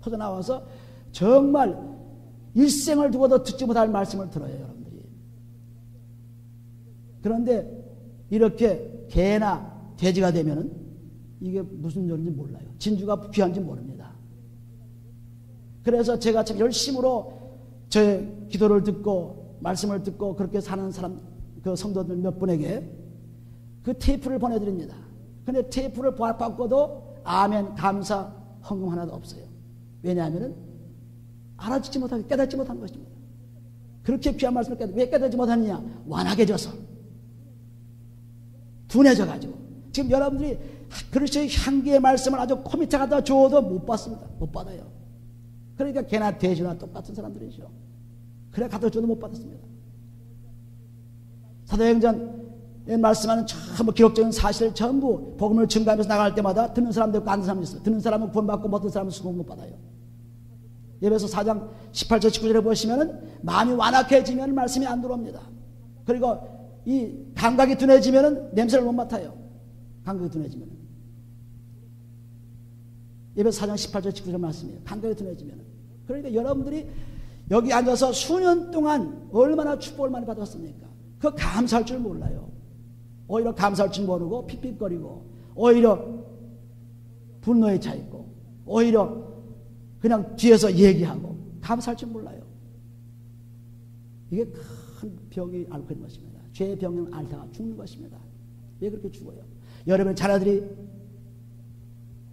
터져 나와서 정말 일생을 두고도 듣지 못할 말씀을 들어요. 여러분들이. 그런데 이렇게 개나 돼지가 되면은 이게 무슨 소리인지 몰라요. 진주가 귀한지 모릅니다. 그래서 제가 참 열심으로 제 기도를 듣고 말씀을 듣고 그렇게 사는 사람 그 성도들 몇 분에게 그 테이프를 보내드립니다. 근데 테이프를 받고도 아멘, 감사, 헌금 하나도 없어요. 왜냐하면은 알아듣지 못하고 깨닫지 못한 것입니다. 그렇게 귀한 말씀을 왜 깨닫지 못하느냐? 완악해져서 둔해져가지고 지금 여러분들이 그렇게 향기의 말씀을 아주 코밑에 갖다 줘도 못 받습니다. 못 받아요. 그러니까 개나 돼지나 똑같은 사람들이죠. 그래 갖다 줘도 못 받았습니다. 사도행전에 말씀하는 전부 기록적인 사실을 전부 복음을 증가하면서 나갈 때마다 듣는 사람도 있고 안 듣는 사람도 있어요. 듣는 사람은 구원받고 못 듣는 사람은 수고 못 받아요. 예배서 4장 18절 19절에 보시면은 마음이 완악해지면 말씀이 안 들어옵니다. 그리고 이 감각이 둔해지면은 냄새를 못 맡아요. 감각이 둔해지면은. 예배서 4장 18절 19절 말씀이에요. 감각이 둔해지면은. 그러니까 여러분들이 여기 앉아서 수년 동안 얼마나 축복을 많이 받았습니까? 그 감사할 줄 몰라요. 오히려 감사할 줄 모르고 픽픽거리고 오히려 분노에 차 있고 오히려 그냥 뒤에서 얘기하고 감사할 줄 몰라요. 이게 큰 병이 앓고 있는 것입니다. 죄의 병은 앓다가 죽는 것입니다. 왜 그렇게 죽어요? 여러분 자녀들이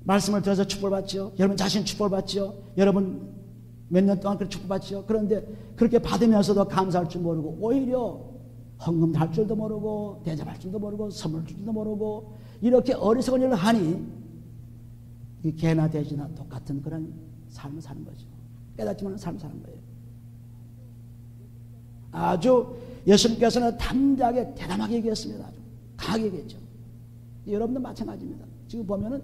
말씀을 들어서 축복을 받죠. 여러분 자신 축복을 받죠. 여러분 몇 년 동안 그렇게 축복을 받죠. 그런데 그렇게 받으면서도 감사할 줄 모르고 오히려 헌금 할 줄도 모르고 대접할 줄도 모르고 선물 줄 줄도 모르고 이렇게 어리석은 일을 하니 이 개나 돼지나 똑같은 그런 삶을 사는 거죠. 깨닫지 못하는 삶을 사는 거예요. 아주 예수님께서는 담대하게 대담하게 얘기했습니다. 아주 강하게 얘기했죠. 여러분도 마찬가지입니다. 지금 보면은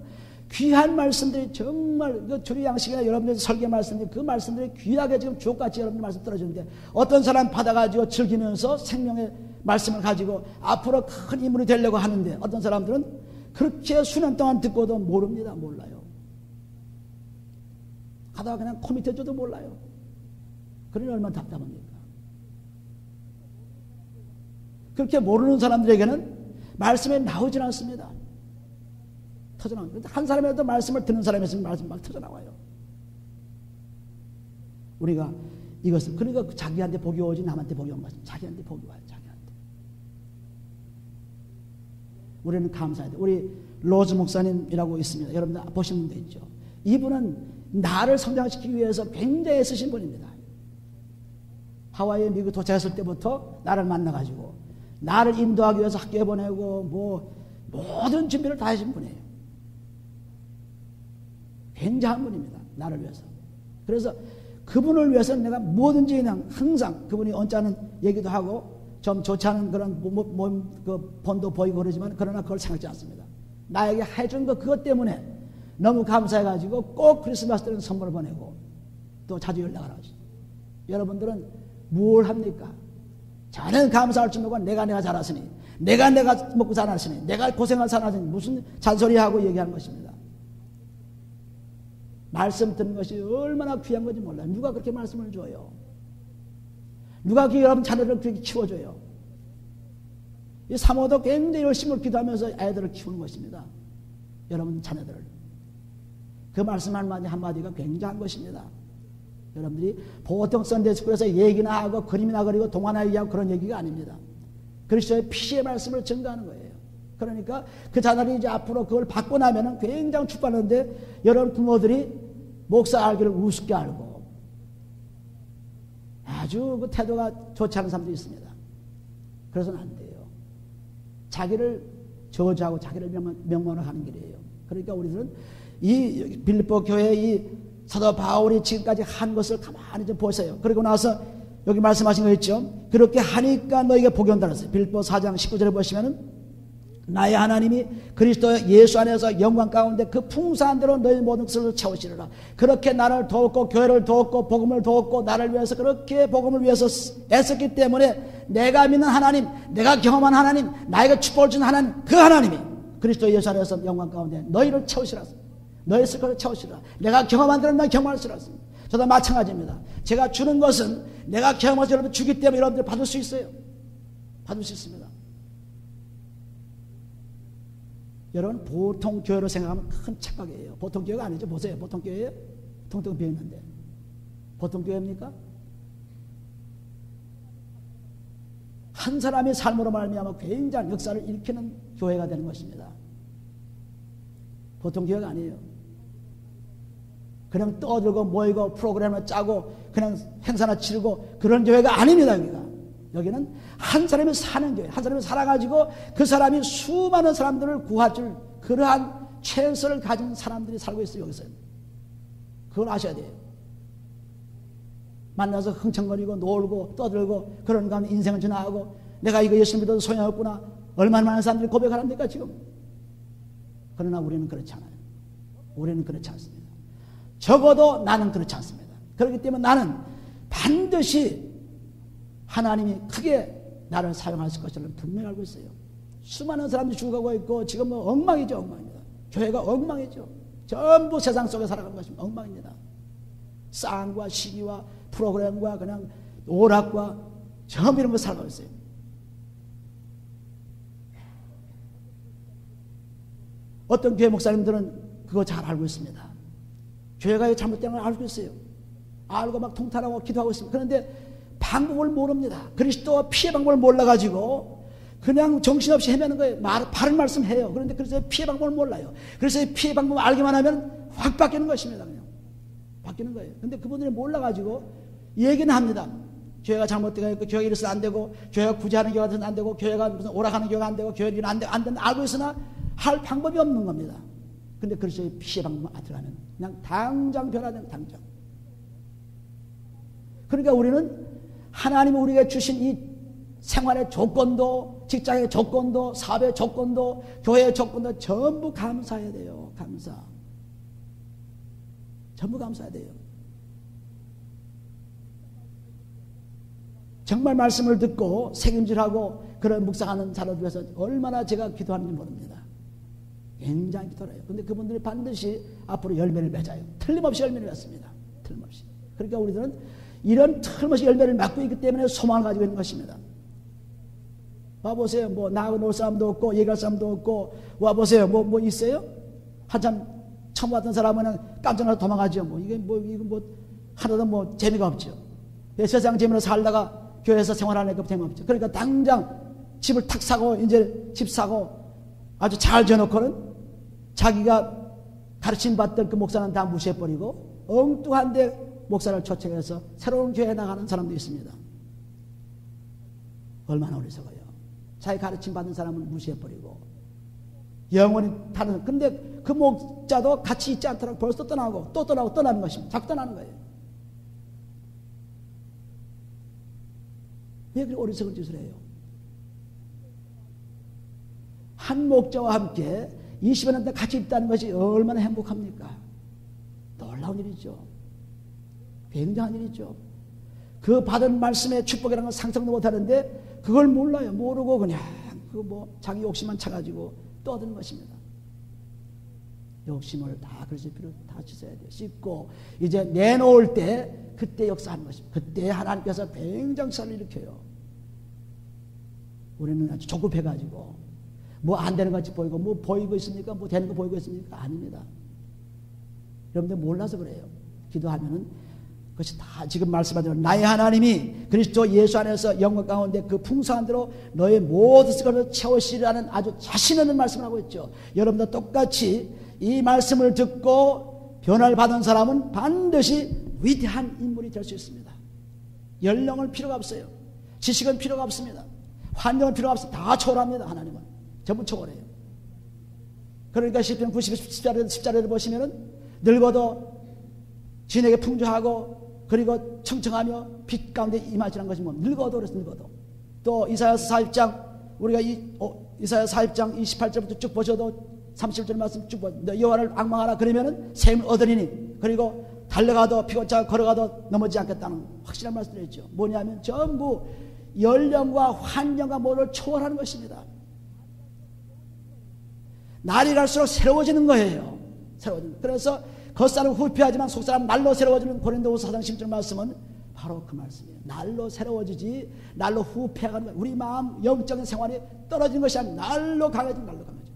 귀한 말씀들이 정말 그 주리 양식이나 여러분들 설계 말씀들이 그 말씀들이 귀하게 지금 주옥같이 여러분들 말씀 떨어지는데 어떤 사람 받아가지고 즐기면서 생명의 말씀을 가지고 앞으로 큰 인물이 되려고 하는데 어떤 사람들은 그렇게 수년 동안 듣고도 모릅니다. 몰라요. 가다가 그냥 코밑에 줘도 몰라요. 그러니 얼마나 답답합니까? 그렇게 모르는 사람들에게는 말씀이 나오질 않습니다. 터져나옵니다. 한 사람이라도 말씀을 듣는 사람이 있으면 말씀 막 터져나와요. 우리가 이것을 그러니까 자기한테 복이 오지 남한테 복이 온 것입니다. 자기한테 복이 와요. 자기한테. 우리는 감사해야 돼요. 우리 로즈 목사님이라고 있습니다. 여러분들 보신 분도 있죠. 이분은 나를 성장시키기 위해서 굉장히 애쓰신 분입니다. 하와이에 미국 도착했을 때부터 나를 만나가지고 나를 인도하기 위해서 학교에 보내고 뭐 모든 준비를 다 하신 분이에요. 굉장한 분입니다. 나를 위해서. 그래서 그분을 위해서는 내가 뭐든지 그냥 항상 그분이 언짢은 얘기도 하고 좀 좋지 않은 그런 그 본도 보이고 그러지만 그러나 그걸 생각지 않습니다. 나에게 해준 거 그것 때문에 너무 감사해가지고 꼭 크리스마스 때는 선물을 보내고 또 자주 연락을 하죠. 여러분들은 뭘 합니까? 저는 감사할 줄 모르고 내가 잘하시니 내가 먹고 살았으니 내가 고생할 살았으니 무슨 잔소리하고 얘기하는 것입니다. 말씀 듣는 것이 얼마나 귀한 건지 몰라요. 누가 그렇게 말씀을 줘요? 누가 그 여러분 자녀를 그렇게 키워줘요? 이 사모도 굉장히 열심히 기도하면서 아이들을 키우는 것입니다. 여러분 자녀들을. 그 말씀 한마디가 굉장한 것입니다. 여러분들이 보통 썬데이스쿨에서 얘기나 하고 그림이나 그리고 동화나 얘기하고 그런 얘기가 아닙니다. 그리스도의 피의 말씀을 증거하는 거예요. 그러니까 그 자녀들이 이제 앞으로 그걸 받고 나면은 굉장히 축복하는데 여러분 부모들이 목사 알기를 우습게 알고 아주 그 태도가 좋지 않은 사람도 있습니다. 그래서는 안 돼요. 자기를 저주하고 자기를 명망하는 길이에요. 그러니까 우리들은 이 빌립보 교회 이 사도 바울이 지금까지 한 것을 가만히 좀 보세요. 그리고 나서 여기 말씀하신 거 있죠. 그렇게 하니까 너에게 복이 온다 그랬어요. 빌립보 4장 19절에 보시면은 나의 하나님이 그리스도 예수 안에서 영광 가운데 그 풍성한 대로 너희 모든 것을 채우시리라. 그렇게 나를 도웠고 교회를 도웠고 복음을 도웠고 나를 위해서 그렇게 복음을 위해서 애썼기 때문에 내가 믿는 하나님, 내가 경험한 하나님, 나에게 축복을 준 하나님, 그 하나님이 그리스도 예수 안에서 영광 가운데 너희를 채우시라. 너희 슬픔을 채우시라. 내가 경험한 대로 나 경험하시라. 저도 마찬가지입니다. 제가 주는 것은 내가 경험해서 여러분 주기 때문에 여러분들 받을 수 있어요. 받을 수 있습니다. 여러분 보통 교회로 생각하면 큰 착각이에요. 보통 교회가 아니죠. 보세요. 보통 교회예요? 텅텅 비어있는데 보통 교회입니까? 한 사람의 삶으로 말미암아 굉장한 역사를 일으키는 교회가 되는 것입니다. 보통 교회가 아니에요. 그냥 떠들고 모이고 프로그램을 짜고 그냥 행사나 치르고 그런 교회가 아닙니다. 여기는 한 사람이 사는 교회, 한 사람이 살아가지고 그 사람이 수많은 사람들을 구할 줄 그러한 최선을 가진 사람들이 살고 있어요. 여기서 그걸 아셔야 돼요. 만나서 흥청거리고 놀고 떠들고 그런 가운데 인생을 지나가고 내가 이거 예수 믿어도 소용없구나 얼마나 많은 사람들이 고백하랍니까 지금. 그러나 우리는 그렇지 않아요. 우리는 그렇지 않습니다. 적어도 나는 그렇지 않습니다. 그렇기 때문에 나는 반드시 하나님이 크게 나를 사용하실 것을 분명히 알고 있어요. 수많은 사람들이 죽어가고 있고 지금 뭐 엉망이죠. 엉망입니다. 교회가 엉망이죠. 전부 세상 속에 살아가는 것입니다. 엉망입니다. 싸움과 시기와 프로그램과 그냥 오락과 전부 이런 거 살아가고 있어요. 어떤 교회 목사님들은 그거 잘 알고 있습니다. 교회가 잘못된 걸 알고 있어요. 알고 막 통탄하고 기도하고 있습니다. 그런데 방법을 모릅니다. 그리스도와 피의 방법을 몰라가지고 그냥 정신없이 헤매는 거예요. 바른 말씀 해요. 그런데 그래서 피의 방법을 몰라요. 그래서 피의 방법을 알기만 하면 확 바뀌는 것입니다. 그냥 바뀌는 거예요. 근데 그분들이 몰라가지고 얘기는 합니다. 교회가 잘못되어 있고 교회가 이래서는 안 되고 교회가 구제하는 교회가 돼서는 안 되고 교회가 무슨 오락하는 교회가 안 되고 교회가 안 된다 알고 있으나 할 방법이 없는 겁니다. 근데 그래서 피의 방법만 들어가면 그냥 당장 변화되는 당장. 그러니까 우리는 하나님이 우리에게 주신 이 생활의 조건도, 직장의 조건도, 사업의 조건도, 교회의 조건도 전부 감사해야 돼요. 감사. 전부 감사해야 돼요. 정말 말씀을 듣고 책임질하고 그런 묵상하는 자를 위해서 얼마나 제가 기도하는지 모릅니다. 굉장히 기도해요. 그런데 그분들이 반드시 앞으로 열매를 맺어요. 틀림없이 열매를 맺습니다. 틀림없이. 그러니까 우리들은 이런 틀림없이 열매를 맺고 있기 때문에 소망을 가지고 있는 것입니다. 와보세요. 뭐 나하고 놀 사람도 없고 얘기할 사람도 없고 와보세요. 뭐 있어요? 한참 처음 왔던 사람은 깜짝 놀라서 도망가죠. 이거 하나도 재미가 없죠. 세상 재미로 살다가 교회에서 생활하는 게 재미없죠. 그러니까 당장 집을 탁 사고 이제 집 사고 아주 잘 지어놓고는 자기가 가르침 받던 그 목사는 다 무시해버리고 엉뚱한데 목사를 초청해서 새로운 교회에 나가는 사람도 있습니다. 얼마나 어리석어요. 자기 가르침 받은 사람은 무시해버리고 영원히 다른. 근데 그 목자도 같이 있지 않더라도 벌써 떠나고 또 떠나고 떠나는 것입니다. 자꾸 떠나는 거예요. 왜 그렇게 어리석은 짓을 해요? 한 목자와 함께 20여 년 같이 있다는 것이 얼마나 행복합니까? 놀라운 일이죠. 굉장한 일이죠. 그 받은 말씀의 축복이라는 건 상상도 못하는데 그걸 몰라요. 모르고 그냥 자기 욕심만 차가지고 떠드는 것입니다. 욕심을 다 그러실 필요 다 씻어야 돼요. 씻고 이제 내놓을 때 그때 역사하는 것입니다. 그때 하나님께서 굉장사를 일으켜요. 우리는 아주 조급해가지고 뭐 안 되는 것 같이 보이고 뭐 보이고 있습니까? 뭐 되는 거 보이고 있습니까? 아닙니다. 여러분들 몰라서 그래요. 기도하면은 그것이 다 지금 말씀하신 나의 하나님이 그리스도 예수 안에서 영광 가운데 그 풍성한 대로 너의 모든 것을 채우시라는 아주 자신 있는 말씀을 하고 있죠. 여러분도 똑같이 이 말씀을 듣고 변화를 받은 사람은 반드시 위대한 인물이 될 수 있습니다. 연령은 필요가 없어요. 지식은 필요가 없습니다. 환경은 필요가 없습니다. 다 초월합니다. 하나님은 전부 초월해요. 그러니까 시편 90절에도 보시면은 늙어도 진에게 풍조하고 그리고 청청하며 빛 가운데 임하시라는 것이 늙어도 그래서 늙어도. 또 이사야서 40장 우리가 이사야 40장 28절부터 쭉 보셔도 30절 말씀 쭉 보셔도 너 여호와를 앙망하라 그러면은 샘을 얻으리니 그리고 달려가도 피고차 걸어가도 넘어지지 않겠다는 확실한 말씀을 했죠. 뭐냐면 전부 연령과 환경과 모두를 초월하는 것입니다. 날이 갈수록 새로워지는 거예요. 새로워지는. 그래서 겉사람 후피하지만 속사람 날로 새로워지는 고린도후서 4장 10절 말씀은 바로 그 말씀이에요. 날로 새로워지지 날로 후패하는 거예요. 우리 마음 영적인 생활이 떨어지는 것이 아니라 날로 강해지고 날로 강해져.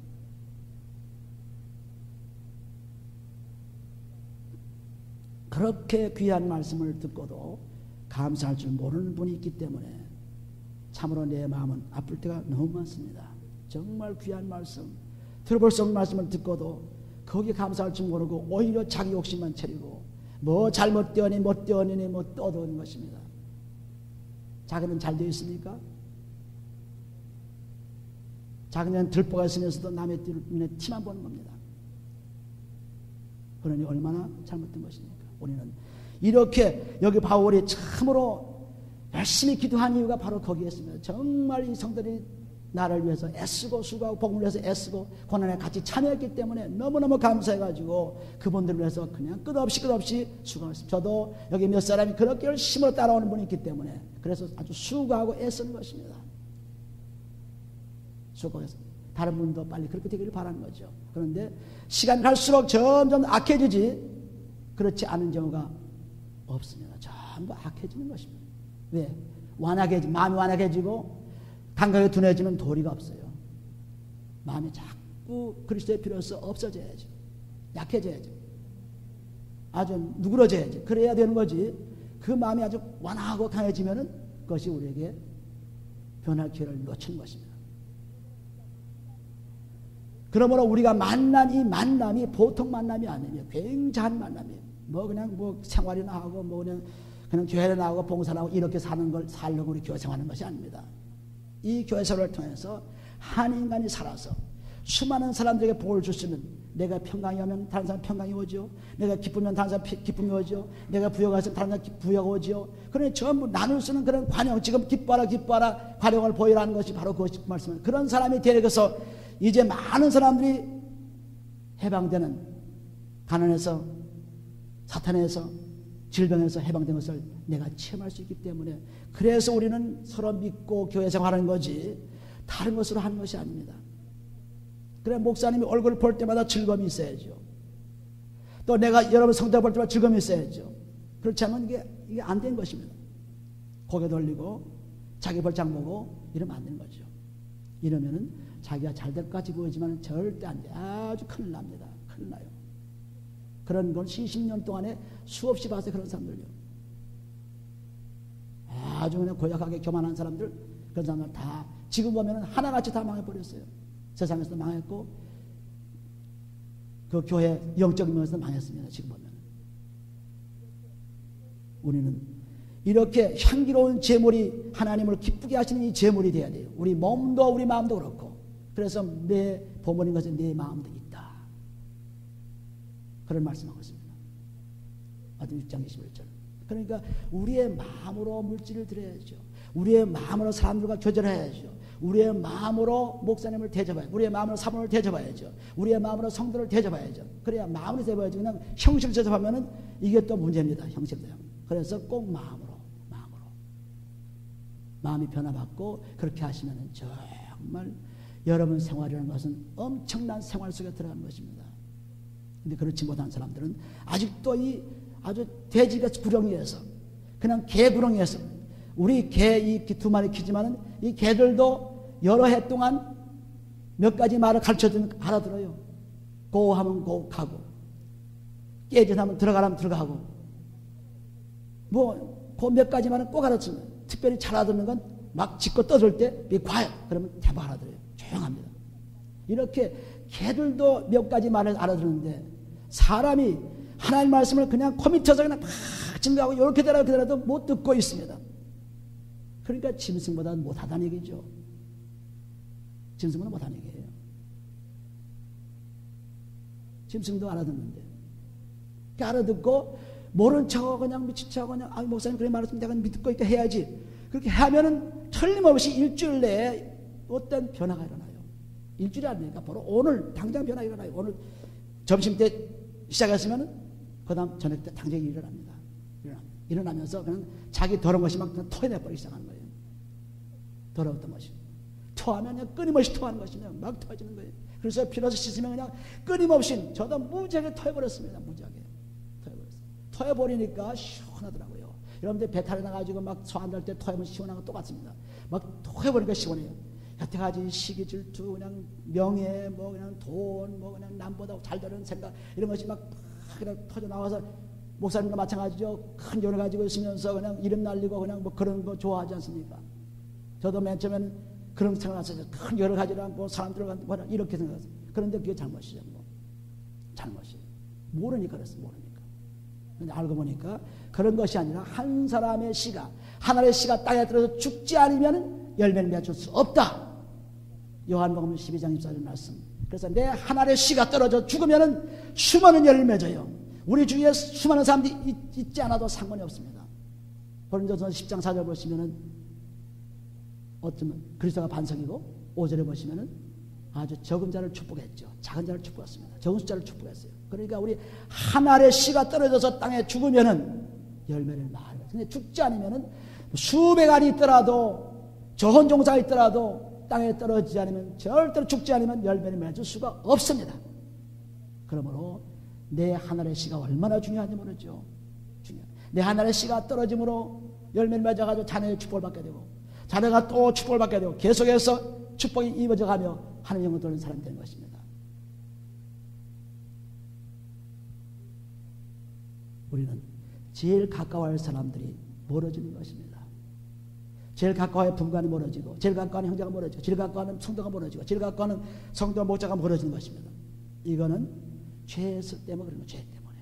그렇게 귀한 말씀을 듣고도 감사할 줄 모르는 분이 있기 때문에 참으로 내 마음은 아플 때가 너무 많습니다. 정말 귀한 말씀, 들어볼 수 없는 말씀을 듣고도 거기에 감사할 줄 모르고 오히려 자기 욕심만 차리고 뭐 잘못되었니 못되었니 뭐 떠드는 것입니다. 자기는 잘 되어 있습니까? 자기는 들보가 있으면서도 남의 눈에 티만 보는 겁니다. 그러니 얼마나 잘못된 것입니까? 우리는 이렇게 여기 바울이 참으로 열심히 기도한 이유가 바로 거기에 있습니다. 정말 이 성들이 나를 위해서 애쓰고 수고하고 복음을 위해서 애쓰고 고난에 같이 참여했기 때문에 너무너무 감사해가지고 그분들을 위해서 그냥 끝없이 수고했습니다. 저도 여기 몇 사람이 그렇게 열심히 따라오는 분이 있기 때문에 그래서 아주 수고하고 애쓰는 것입니다. 수고해서 다른 분도 빨리 그렇게 되기를 바라는 거죠. 그런데 시간 갈수록 점점 악해지지 그렇지 않은 경우가 없습니다. 전부 악해지는 것입니다. 왜? 마음이 완악해지고 감각이 둔해지면 도리가 없어요. 마음이 자꾸 그리스도의 필요에서 없어져야지. 약해져야지. 아주 누그러져야지. 그래야 되는 거지. 그 마음이 아주 완화하고 강해지면은 그것이 우리에게 변할 기회를 놓치는 것입니다. 그러므로 우리가 만난 이 만남이 보통 만남이 아니에요. 굉장한 만남이에요. 그냥 생활이나 하고 그냥 교회를 나오고 봉사를 하고 이렇게 살려고 우리 교회 생활하는 것이 아닙니다. 이 교회 생활을 통해서 한 인간이 살아서 수많은 사람들에게 복을 줬으면 내가 평강이 오면 다른 사람 평강이 오죠. 내가 기쁘면 다른 사람 기쁨이 오죠. 내가 부여가 있으면 다른 사람 부여가 오죠. 그러니 전부 나눌 수는 그런 관용, 지금 기뻐하라 기뻐하라 관용을 보이라는 것이 바로 그 말씀입니다. 그런 사람이 되어서 이제 많은 사람들이 해방되는, 가난에서 사탄에서 질병에서 해방된 것을 내가 체험할 수 있기 때문에, 그래서 우리는 서로 믿고 교회 생활하는 거지 다른 것으로 하는 것이 아닙니다. 그래, 목사님이 얼굴 볼 때마다 즐거움이 있어야죠. 또 내가 여러분 성도 볼 때마다 즐거움이 있어야죠. 그렇지 않으면 이게 안 된 것입니다. 고개 돌리고 자기 벌장 보고 이러면 안 되는 거죠. 이러면은 자기가 잘 될 것 같이 보이지만 절대 안 돼. 아주 큰일 납니다. 큰일 나요. 그런 건 70년 동안에 수없이 봐서 그런 사람들요. 아주 그냥 고약하게 교만한 사람들, 그런 사람들 다 지금 보면은 하나같이 다 망해버렸어요. 세상에서도 망했고 그 교회 영적인 면에서도 망했습니다. 지금 보면 우리는 이렇게 향기로운 제물이 하나님을 기쁘게 하시는 이 제물이 돼야 돼요. 우리 몸도 우리 마음도 그렇고. 그래서 내 보물인 것은 내 마음도 있다, 그런 말씀하고 있습니다. 마태복음 6장 21절. 그러니까 우리의 마음으로 물질을 드려야죠. 우리의 마음으로 사람들과 교제해야죠. 우리의 마음으로 목사님을 대접해야죠. 우리의 마음으로 사모를 대접해야죠. 우리의 마음으로 성도를 대접해야죠. 그래야 마음으로 대접해야지 그냥 형식을 대접하면은 이게 또 문제입니다. 형식을 대접. 그래서 꼭 마음으로 마음이 변화받고 그렇게 하시면은 정말 여러분 생활이라는 것은 엄청난 생활 속에 들어가는 것입니다. 근데 그렇지 못한 사람들은 아직도 이 아주 돼지가 구렁이에서, 그냥 개 구렁이에서, 우리 개 이 두 마리 키지만은 이 개들도 여러 해 동안 몇 가지 말을 가르쳐주면 알아들어요. 고 하면 고 가고, 깨진하면 들어가라면 들어가고, 뭐 그 몇 가지 말은 꼭 알아듣습니다. 특별히 잘 알아듣는 건 막 짚고 떠들 때 과연 그러면 대박 알아들어요. 조용합니다. 이렇게 개들도 몇 가지 말을 알아듣는데 사람이 하나님 말씀을 그냥 코밑에서 그냥 막 증거하고 이렇게 되라도 못 듣고 있습니다. 그러니까 짐승보다 못하다는 얘기죠. 짐승보다 못하는 얘기예요. 짐승도 알아듣는데, 알아듣고 모른 척 그냥 미친 척 그냥 목사님 그래 말했으면 내가 믿고 있게 해야지. 그렇게 하면은 틀림없이 일주일 내에 어떤 변화가 일어나요. 일주일이 아니니까 바로 오늘 당장 변화가 일어나요. 오늘 점심 때 시작했으면은 그 다음 저녁 때 당장 일어납니다. 일어나면서 그냥 자기 더러운 것이 막 토해내버리기 시작하는 거예요. 더러웠던 것이. 토하면 그냥 끊임없이 토하는 것이며 막 토해지는 거예요. 그래서 비로소 씻으면 그냥 끊임없이 저도 무지하게 토해버렸습니다. 무지하게. 토해버리니까 시원하더라고요. 여러분들 배탈이 나가지고 막 소 안 달 때 토해보면 시원한 거 똑같습니다. 막 토해버리니까 시원해요. 여태까지 시기 질투, 그냥 명예, 뭐 그냥 돈, 뭐 그냥 남보다 잘 되는 생각, 이런 것이 막 그냥 터져 나와서 목사님과 마찬가지죠. 큰 돈을 가지고 있으면서 그냥 이름 날리고 그냥 뭐 그런 거 좋아하지 않습니까? 저도 맨 처음에는 그런 생각을 했어요. 큰 돈을 가지고 뭐 사람들을 뭐라 이렇게 생각했어요. 그런데 그게 잘못이죠. 뭐. 잘못이에요. 모르니까 그랬어요. 모르니까. 근데 알고 보니까 그런 것이 아니라 한 사람의 씨가, 하나의 씨가 땅에 들어서 죽지 않으면 열매를 맺을 수 없다. 요한복음 12장 24절 말씀. 그래서 내 하나의 씨가 떨어져 죽으면 수많은 열매를 맺어요. 우리 주위에 수많은 사람들이 있지 않아도 상관이 없습니다. 고린도전서 10장 4절 보시면은 어쩌면 그리스도가 반석이고 5절에 보시면은 아주 적은 자를 축복했죠. 작은 자를 축복했습니다. 적은 숫자를 축복했어요. 그러니까 우리 한 알의 씨가 떨어져서 땅에 죽으면은 열매를 많이. 근데 죽지 않으면은 수백 알이 있더라도 좋은 종자가 있더라도 땅에 떨어지지 않으면, 절대로 죽지 않으면 열매를 맺을 수가 없습니다. 그러므로 내 하늘의 씨가 얼마나 중요한지 모르죠. 내 하늘의 씨가 떨어짐으로 열매를 맺어가지고 자녀의 축복을 받게 되고, 자녀가 또 축복을 받게 되고, 계속해서 축복이 이어져가며 하나님 영광을 돌리는 사람이 되는 것입니다. 우리는 제일 가까워할 사람들이 멀어지는 것입니다. 제일 가까워야 부부간이 멀어지고, 제일 가까워하는 형제가 멀어지고, 제일 가까워하는 성도가 멀어지고, 제일 가까워하는 성도와 목자가 멀어지는 것입니다. 이거는 죄 때문에 그런 거예요. 죄 때문에.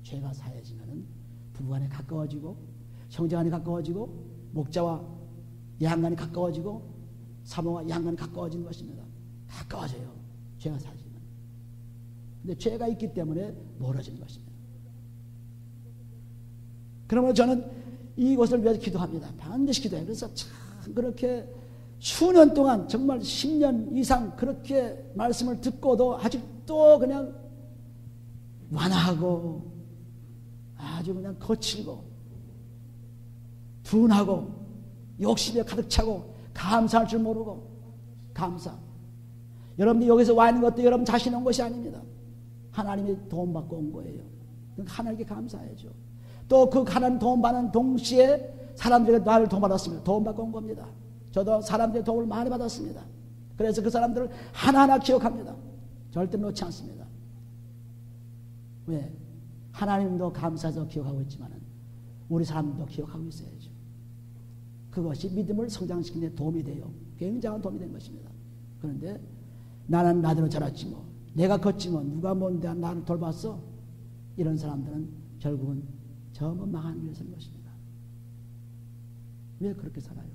죄가 사해지면은 부부간에 가까워지고, 형제간이 가까워지고, 목자와 양간이 가까워지고, 사모와 양간이 가까워지는 것입니다. 가까워져요. 죄가 사실은. 근데 죄가 있기 때문에 멀어지는 것입니다. 그러므로 저는 이것을 위해서 기도합니다. 반드시 기도해요. 그래서 참 그렇게 수년 동안 정말 10년 이상 그렇게 말씀을 듣고도 아직도 그냥 완화하고 아주 그냥 거칠고 둔하고 욕심에 가득 차고 감사할 줄 모르고 감사. 여러분이 여기서 와 있는 것도 여러분 자신 온 것이 아닙니다. 하나님이 도움받고 온 거예요. 하나님께 감사해야죠. 또 그 하나님 도움받는 동시에 사람들에게 나를 도움받았습니다. 도움받고 온 겁니다. 저도 사람들의 도움을 많이 받았습니다. 그래서 그 사람들을 하나하나 기억합니다. 절대 놓지 않습니다. 왜? 하나님도 감사해서 기억하고 있지만 우리 사람도 기억하고 있어야죠. 그것이 믿음을 성장시키는 데 도움이 돼요. 굉장한 도움이 된 것입니다. 그런데 나는 나대로 자랐지 뭐, 내가 컸지 뭐, 누가 뭔데 나를 돌봤어? 이런 사람들은 결국은 전부 망하는 길을 선 것입니다. 왜 그렇게 살아요?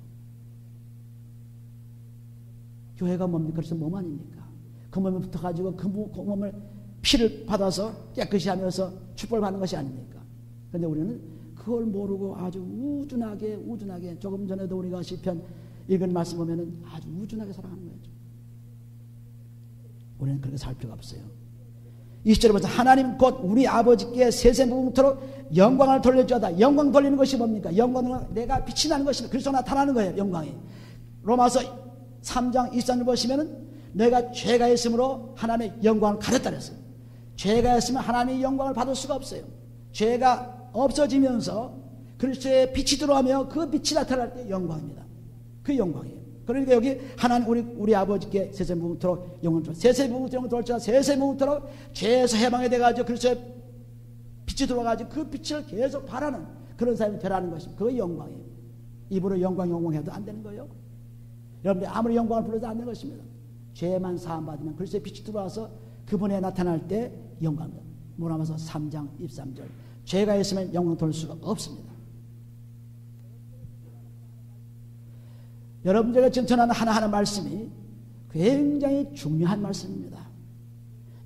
교회가 뭡니까? 그래서 몸 아닙니까? 그 몸에 붙어가지고 그 몸을 피를 받아서 깨끗이 하면서 축복을 받는 것이 아닙니까? 그런데 우리는 그걸 모르고 아주 우준하게 조금 전에도 우리가 시편 읽은 말씀 보면은 아주 우준하게 살아가는 거죠. 우리는 그렇게 살 필요가 없어요. 20절에 보면 하나님 곧 우리 아버지께 세세무궁토록 영광을 돌려주었다. 영광 돌리는 것이 뭡니까? 영광은 내가 빛이 나는 것입니다. 그리스도 나타나는 거예요. 영광이. 로마서 3장 23절 보시면은 내가 죄가 있으므로 하나님의 영광을 가렸다 그랬어요. 죄가 있으면 하나님의 영광을 받을 수가 없어요. 죄가 없어지면서 그리스도의 빛이 들어오며 그 빛이 나타날 때 영광입니다. 그 영광이에요. 그러니까 여기 하나님 우리 아버지께 세세무궁토록 영광을 돌려 세세무궁토록 돌자 세세무궁토록 죄에서 해방이 돼가지고 그리스도의 빛이 들어와가지고 그 빛을 계속 바라는 그런 사람이 되라는 것입니다. 그게 영광이에요. 입으로 영광 해도 안 되는 거예요. 여러분들 아무리 영광을 불러도 안 되는 것입니다. 죄만 사함받으면 그리스도의 빛이 들어와서 그분에 나타날 때 영광입니다. 로마서 3장 23절 죄가 있으면 영광 돌릴 수가 없습니다. 여러분들에게 지금 전하는 하나하나 말씀이 굉장히 중요한 말씀입니다.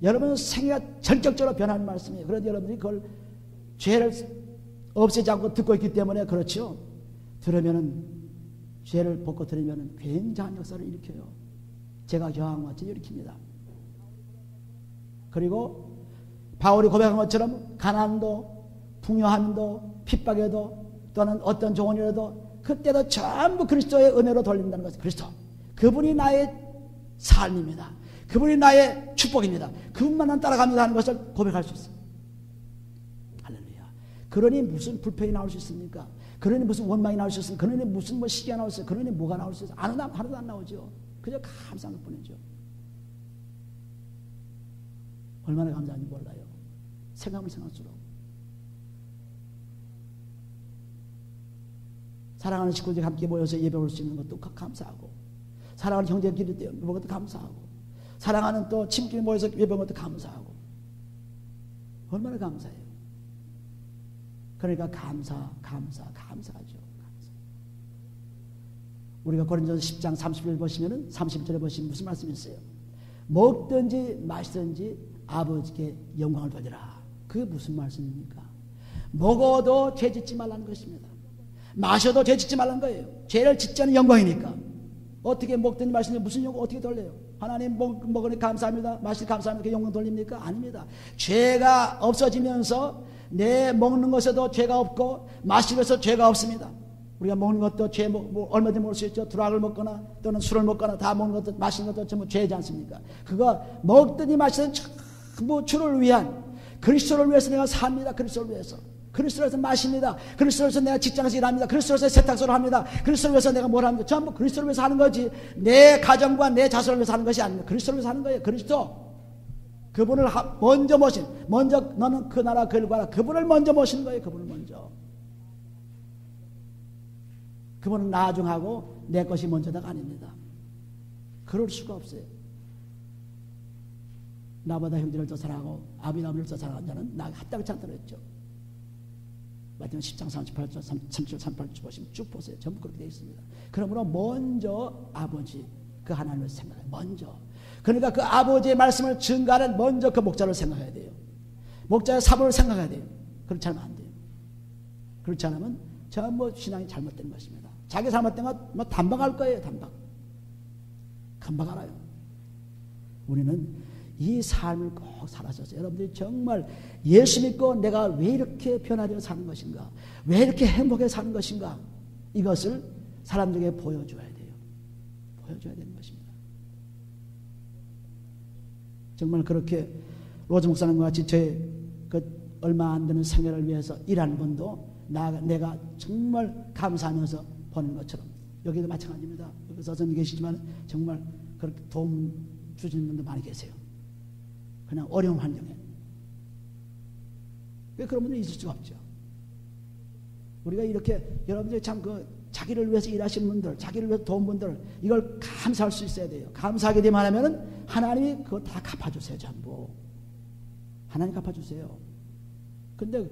여러분 생애가 전격적으로 변하는 말씀이에요. 그런데 여러분들이 그걸 죄를 없애지 않고 듣고 있기 때문에 그렇죠. 들으면은 죄를 벗고 들으면은 굉장한 역사를 일으켜요. 제가 교황 같이 일으킵니다. 그리고 바울이 고백한 것처럼 가난도 풍요함도 핍박에도 또는 어떤 조언이라도 그때도 전부 그리스도의 은혜로 돌린다는 것은 그리스도. 그분이 나의 삶입니다. 그분이 나의 축복입니다. 그분만 따라갑니다 하는 것을 고백할 수 있습니다. 할렐루야. 그러니 무슨 불평이 나올 수 있습니까? 그러니 무슨 원망이 나올 수 있습니까? 그러니 무슨 시기가 나올 수 있어요? 그러니 뭐가 나올 수 있어요? 하나도 안 나오죠. 그저 감사한 것 뿐이죠. 얼마나 감사한지 몰라요. 생각하면 생각할수록. 사랑하는 식구들이 함께 모여서 예배 올 수 있는 것도 감사하고, 사랑하는 형제끼리 예배 올 것도 감사하고, 사랑하는 또 친구끼리 모여서 예배 올 것도 감사하고, 얼마나 감사해요. 그러니까 감사하죠. 감사. 우리가 고린도서 10장 30절 보시면은 30절에 보시면 무슨 말씀이 있어요? 먹든지 마시든지 아버지께 영광을 돌리라. 그게 무슨 말씀입니까? 먹어도 죄 짓지 말라는 것입니다. 마셔도 죄 짓지 말라는 거예요. 죄를 짓지 않는 영광이니까. 어떻게 먹든지 마시든지 무슨 영광 어떻게 돌려요? 하나님 먹으니 감사합니다. 마시니 감사합니다. 그 영광 돌립니까? 아닙니다. 죄가 없어지면서 내 먹는 것에도 죄가 없고 마시는 것에도 죄가 없습니다. 우리가 먹는 것도 죄 얼마든지 먹을 수 있죠. 드락을 먹거나 또는 술을 먹거나 다 먹는 것도 마시는 것도 전부 죄지 않습니까? 그거 먹든지 마시든 전부 주를 위한 그리스도를 위해서 내가 삽니다. 그리스도를 위해서. 그리스도를 위해서 마십니다. 그리스도를 위해서 내가 직장에서 일합니다. 그리스도를 위해서 세탁소를 합니다. 그리스도를 위해서 내가 뭘 합니다. 전부 그리스도를 위해서 하는 거지 내 가정과 내 자손을 위해서 하는 것이 아닙니다. 그리스도를 위해서 하는 거예요. 그리스도. 그분을 먼저 모신, 먼저 너는 그 나라 그 일과라. 그분을 먼저 모시는 거예요. 그분을 먼저. 그분은 나중하고 내 것이 먼저다가 아닙니다. 그럴 수가 없어요. 나보다 형제를 더 사랑하고 아버지를 더 사랑하는 자는 나가 합당치 않다고 했죠. 마태복음 10장 38절 37절 38절 보시면 쭉 보세요. 전부 그렇게 되어 있습니다. 그러므로 먼저 아버지 그 하나님을 생각해요. 먼저 그러니까 그 아버지의 말씀을 증가하는 먼저 그 목자를 생각해야 돼요. 목자의 사부를 생각해야 돼요. 그렇지 않으면 안 돼요. 그렇지 않으면 전부 신앙이 잘못된 것입니다. 자기 잘못된 것 뭐 단박할 거예요. 금방 알아요. 우리는 이 삶을 꼭 살아서서 여러분들이 정말 예수 믿고 내가 왜 이렇게 변화되어 사는 것인가, 왜 이렇게 행복해 사는 것인가, 이것을 사람들에게 보여줘야 돼요. 보여줘야 되는 것입니다. 정말 그렇게 로즈 목사님과 같이 제 그 얼마 안 되는 생애를 위해서 일하는 분도 내가 정말 감사하면서 보는 것처럼 여기도 마찬가지입니다. 여기서 전 계시지만 정말 그렇게 도움 주시는 분도 많이 계세요. 그냥 어려운 환경에. 왜 그런 분들이 있을 수가 없죠. 우리가 이렇게 여러분들이 참 그 자기를 위해서 일하시는 분들, 자기를 위해서 도운 분들, 이걸 감사할 수 있어야 돼요. 감사하게 되면 하면은 하나님이 그걸 다 갚아주세요. 전부 하나님 갚아주세요. 근데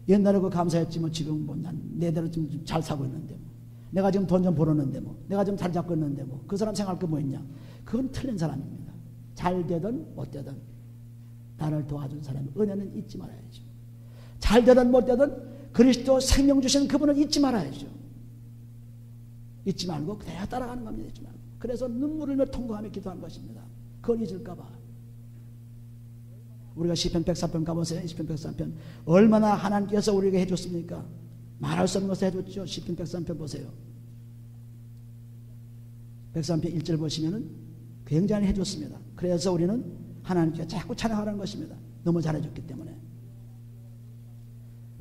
옛날에 그 감사했지 뭐 지금 뭐 난 내대로 좀 잘 사고 있는데 뭐 내가 지금 돈 좀 벌었는데 뭐 내가 좀 잘 잡고 있는데 뭐 그 사람 생각할 게 뭐 있냐. 그건 틀린 사람입니다. 잘 되든 못 되든 나를 도와준 사람의 은혜는 잊지 말아야죠. 잘 되든 못 되든 그리스도 생명 주신 그분을 잊지 말아야죠. 잊지 말고 그대로 따라가는 겁니다. 잊지 말고. 그래서 눈물을 흘려 통곡하며 기도하는 것입니다. 그걸 잊을까 봐. 우리가 시편 103편 가보세요. 시편 103편 얼마나 하나님께서 우리에게 해줬습니까? 말할 수 없는 것을 해줬죠. 시편 103편 보세요. 103편 1절 보시면은 굉장히 해줬습니다. 그래서 우리는 하나님께 자꾸 찬양하라는 것입니다. 너무 잘해줬기 때문에.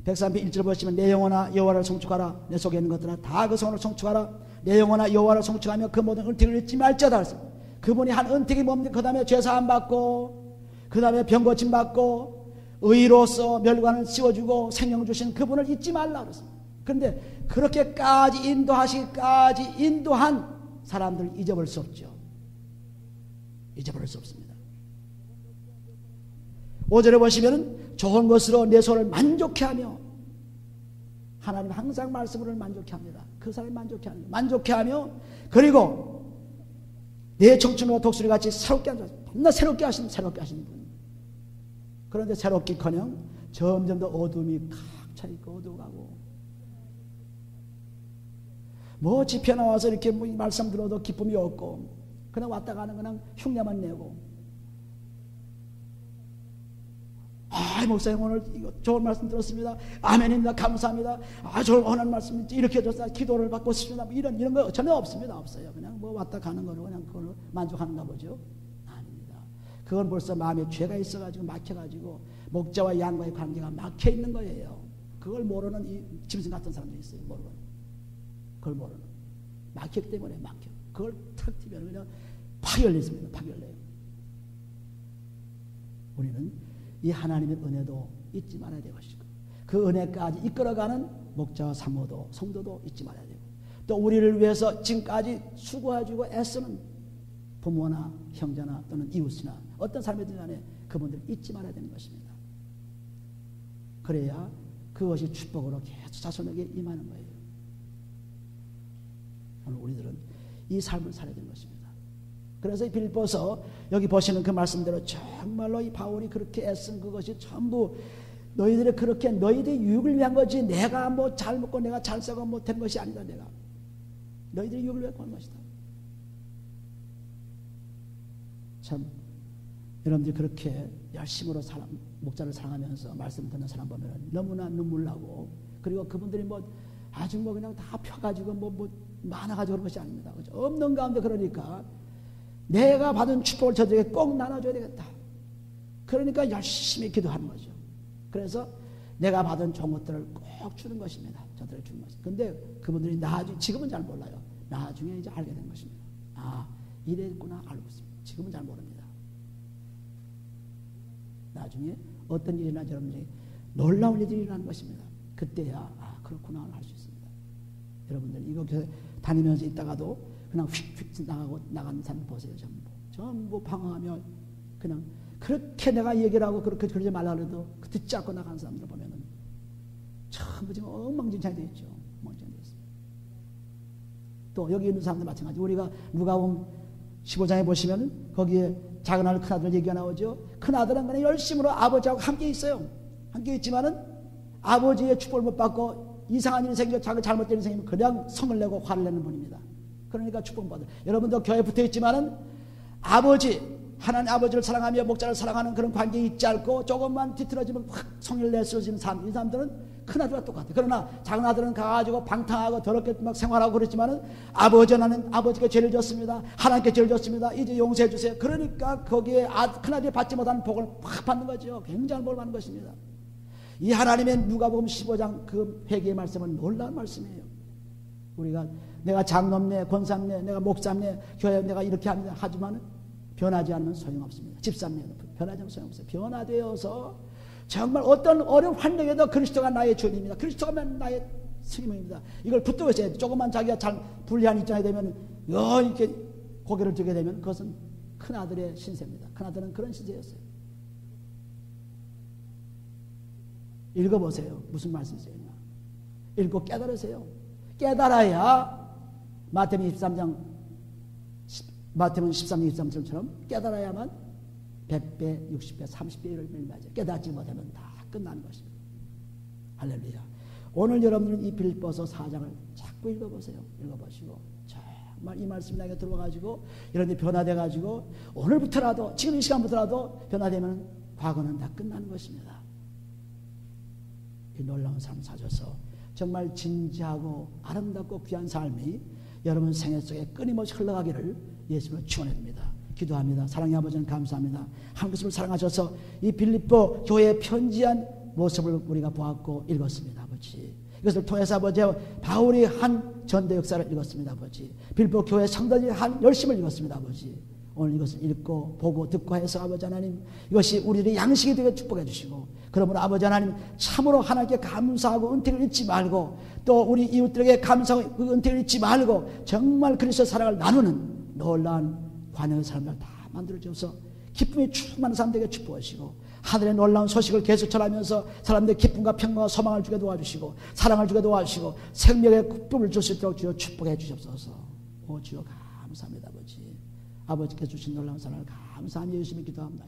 103편 1절 보시면 내 영혼아 여호와를 송축하라. 내 속에 있는 것들아 다 그 성을 송축하라. 내 영혼아 여호와를 송축하며 그 모든 은택을 잊지 말지어다. 그분이 한 은택이 뭡니까? 그 다음에 죄사함 받고 그 다음에 병고침 받고 의로서 멸관을 씌워주고 생명 주신 그분을 잊지 말라 그랬습니다. 그런데 그렇게까지 인도하시기까지 인도한 사람들을 잊어버릴 수 없죠. 잊어버릴 수 없습니다. 5절에 보시면 좋은 것으로 내 손을 만족해 하며 하나님 항상 말씀으로 만족해 합니다. 그 사람이 만족해 합니다. 만족해 하며 그리고 내 청춘과 독수리같이 새롭게 하셔서 겁나 새롭게 하시는 분. 그런데 새롭기커녕 점점 더 어둠이 칵 차있고 어두워가고 뭐 집회 나와서 이렇게 뭐 말씀 들어도 기쁨이 없고 그냥 왔다 가는 그냥 흉내만 내고 목사님 오늘 이거 좋은 말씀 들었습니다. 아멘입니다. 감사합니다. 좋은 하나님 말씀 이렇게 해줘서 기도를 받고 싶습니다. 이런 거 전혀 없습니다. 없어요. 그냥 뭐 왔다 가는 거로 그냥 그걸로 만족하는가 보죠. 아닙니다. 그건 벌써 마음에 죄가 있어가지고 막혀가지고 목자와 양과의 관계가 막혀 있는 거예요. 그걸 모르는 이 짐승 같은 사람들이 있어요. 모르는. 그걸 모르는. 막혔기 때문에 막혀. 그걸 탁 튀면 그냥 파열냈습니다. 파열내요. 우리는 이 하나님의 은혜도 잊지 말아야 될 것이고 그 은혜까지 이끌어가는 목자와 사모도 성도도 잊지 말아야 되고 또 우리를 위해서 지금까지 수고해주고 애쓰는 부모나 형제나 또는 이웃이나 어떤 삶이든 간에 그분들 잊지 말아야 되는 것입니다. 그래야 그것이 축복으로 계속 자손에게 임하는 거예요. 오늘 우리들은 이 삶을 살아야 되는 것입니다. 그래서 이 빌립보서 여기 보시는 그 말씀대로 정말로 이 바울이 그렇게 애쓴 그것이 전부 너희들이 그렇게 너희들의 유익을 위한 거지 내가 뭐 잘 먹고 내가 잘 살고 못한 것이 아니다. 내가 너희들의 유익을 위한 것이다. 참 여러분들이 그렇게 열심으로 목자를 사랑하면서 말씀 듣는 사람 보면 너무나 눈물 나고 그리고 그분들이 뭐 아주 뭐 그냥 다 펴가지고 뭐 많아가지고 그런 것이 아닙니다. 그렇죠? 없는 가운데 그러니까 내가 받은 축복을 저들에게 꼭 나눠줘야 되겠다. 그러니까 열심히 기도하는 거죠. 그래서 내가 받은 좋은 것들을 꼭 주는 것입니다. 저들을 주는 것입니다. 근데 그분들이 나중에, 지금은 잘 몰라요. 나중에 이제 알게 된 것입니다. 이랬구나 알고 있습니다. 지금은 잘 모릅니다. 나중에 어떤 일이나 여러분들이 놀라운 일들이 일어나는 것입니다. 그때야 그렇구나 할 수 있습니다. 여러분들 이거 다니면서 있다가도 그냥 휙휙 나가는 사람 보세요. 전부 방황하며 그냥 그렇게 내가 얘기를 하고 그렇게 그러지 말라 그래도 듣지 않고 나가는 사람들 보면은 전부 지금 엉망진창이 되어 있죠. 엉망진창이 되어 있습니다. 또 여기 있는 사람들 마찬가지. 우리가 누가 보면 15장에 보시면 거기에 작은 아들, 큰 아들 얘기가 나오죠. 큰 아들은 그냥 열심으로 아버지하고 함께 있어요. 함께 있지만은 아버지의 축복을 못 받고 이상한 일이 생겨 자기 잘못된 일이 생기면 그냥 성을 내고 화를 내는 분입니다. 그러니까 축복 받아요. 여러분도 교회에 붙어 있지만은 아버지, 하나님 아버지를 사랑하며 목자를 사랑하는 그런 관계에 있지 않고 조금만 뒤틀어지면 확 성을 내쓰러지는 사람, 이 사람들은 큰 아들과 똑같아요. 그러나 작은 아들은 가가지고 방탕하고 더럽게 막 생활하고 그랬지만은 아버지, 나는 아버지께 죄를 졌습니다. 하나님께 죄를 졌습니다. 이제 용서해 주세요. 그러니까 거기에 큰 아들이 받지 못하는 복을 확 받는 거죠. 굉장한 복을 받는 것입니다. 이 하나님의 누가복음 15장 그 회개의 말씀은 놀라운 말씀이에요. 우리가 내가 장로네, 권사네, 내가 목사네, 교회 내가 이렇게 합니다. 하지만 변하지 않으면 소용없습니다. 집사네, 변하지 않으면 소용없어요. 변화되어서 정말 어떤 어려운 환경에도 그리스도가 나의 주님입니다. 그리스도가 나의 스님입니다. 이걸 붙들고 있어야 돼. 조금만 자기가 잘 불리한 입장이 되면 이렇게 고개를 들게 되면 그것은 큰 아들의 신세입니다. 큰 아들은 그런 신세였어요. 읽어보세요. 무슨 말씀이 있나? 읽고 깨달으세요. 깨달아야 마태복음 13장 23절처럼 깨달아야만 100배, 60배, 30배를 밀맞아요. 깨닫지 못하면 다 끝나는 것입니다. 할렐루야. 오늘 여러분들은 이 빌립보서 4장을 자꾸 읽어보세요. 읽어보시고 정말 이 말씀이 나에게 들어가지고 이런 데 변화돼가지고 오늘부터라도, 지금 이 시간부터라도 변화되면 과거는 다 끝나는 것입니다. 이 놀라운 삶 사셔서 정말 진지하고 아름답고 귀한 삶이 여러분 생애 속에 끊임없이 흘러가기를 예수님을 축원합니다. 기도합니다. 사랑의 아버지는 감사합니다. 한국을 사랑하셔서 이 빌립보 교회에 편지한 모습을 우리가 보았고 읽었습니다. 아버지, 이것을 통해서 아버지 바울이 한 전도 역사를 읽었습니다. 아버지, 빌립보 교회 성도들이 한 열심을 읽었습니다. 아버지, 오늘 이것을 읽고 보고 듣고 해서 아버지 하나님, 이것이 우리들의 양식이 되게 축복해 주시고, 그러므로 아버지 하나님 참으로 하나님께 감사하고 은택을 잊지 말고, 또 우리 이웃들에게 감사하고 그 은택을 잊지 말고 정말 그리스도의 사랑을 나누는 놀라운 관영의 사람들 다 만들어줘서 기쁨이 충만한 사람들에게 축복하시고, 하늘의 놀라운 소식을 계속 전하면서 사람들의 기쁨과 평강과 소망을 주게 도와주시고, 사랑을 주게 도와주시고, 생명의 기쁨을 줄 수 있도록 주여 축복해 주옵소서. 오 주여 감사합니다. 아버지, 아버지께 주신 놀라운 사랑을 감사하며 열심히 기도합니다.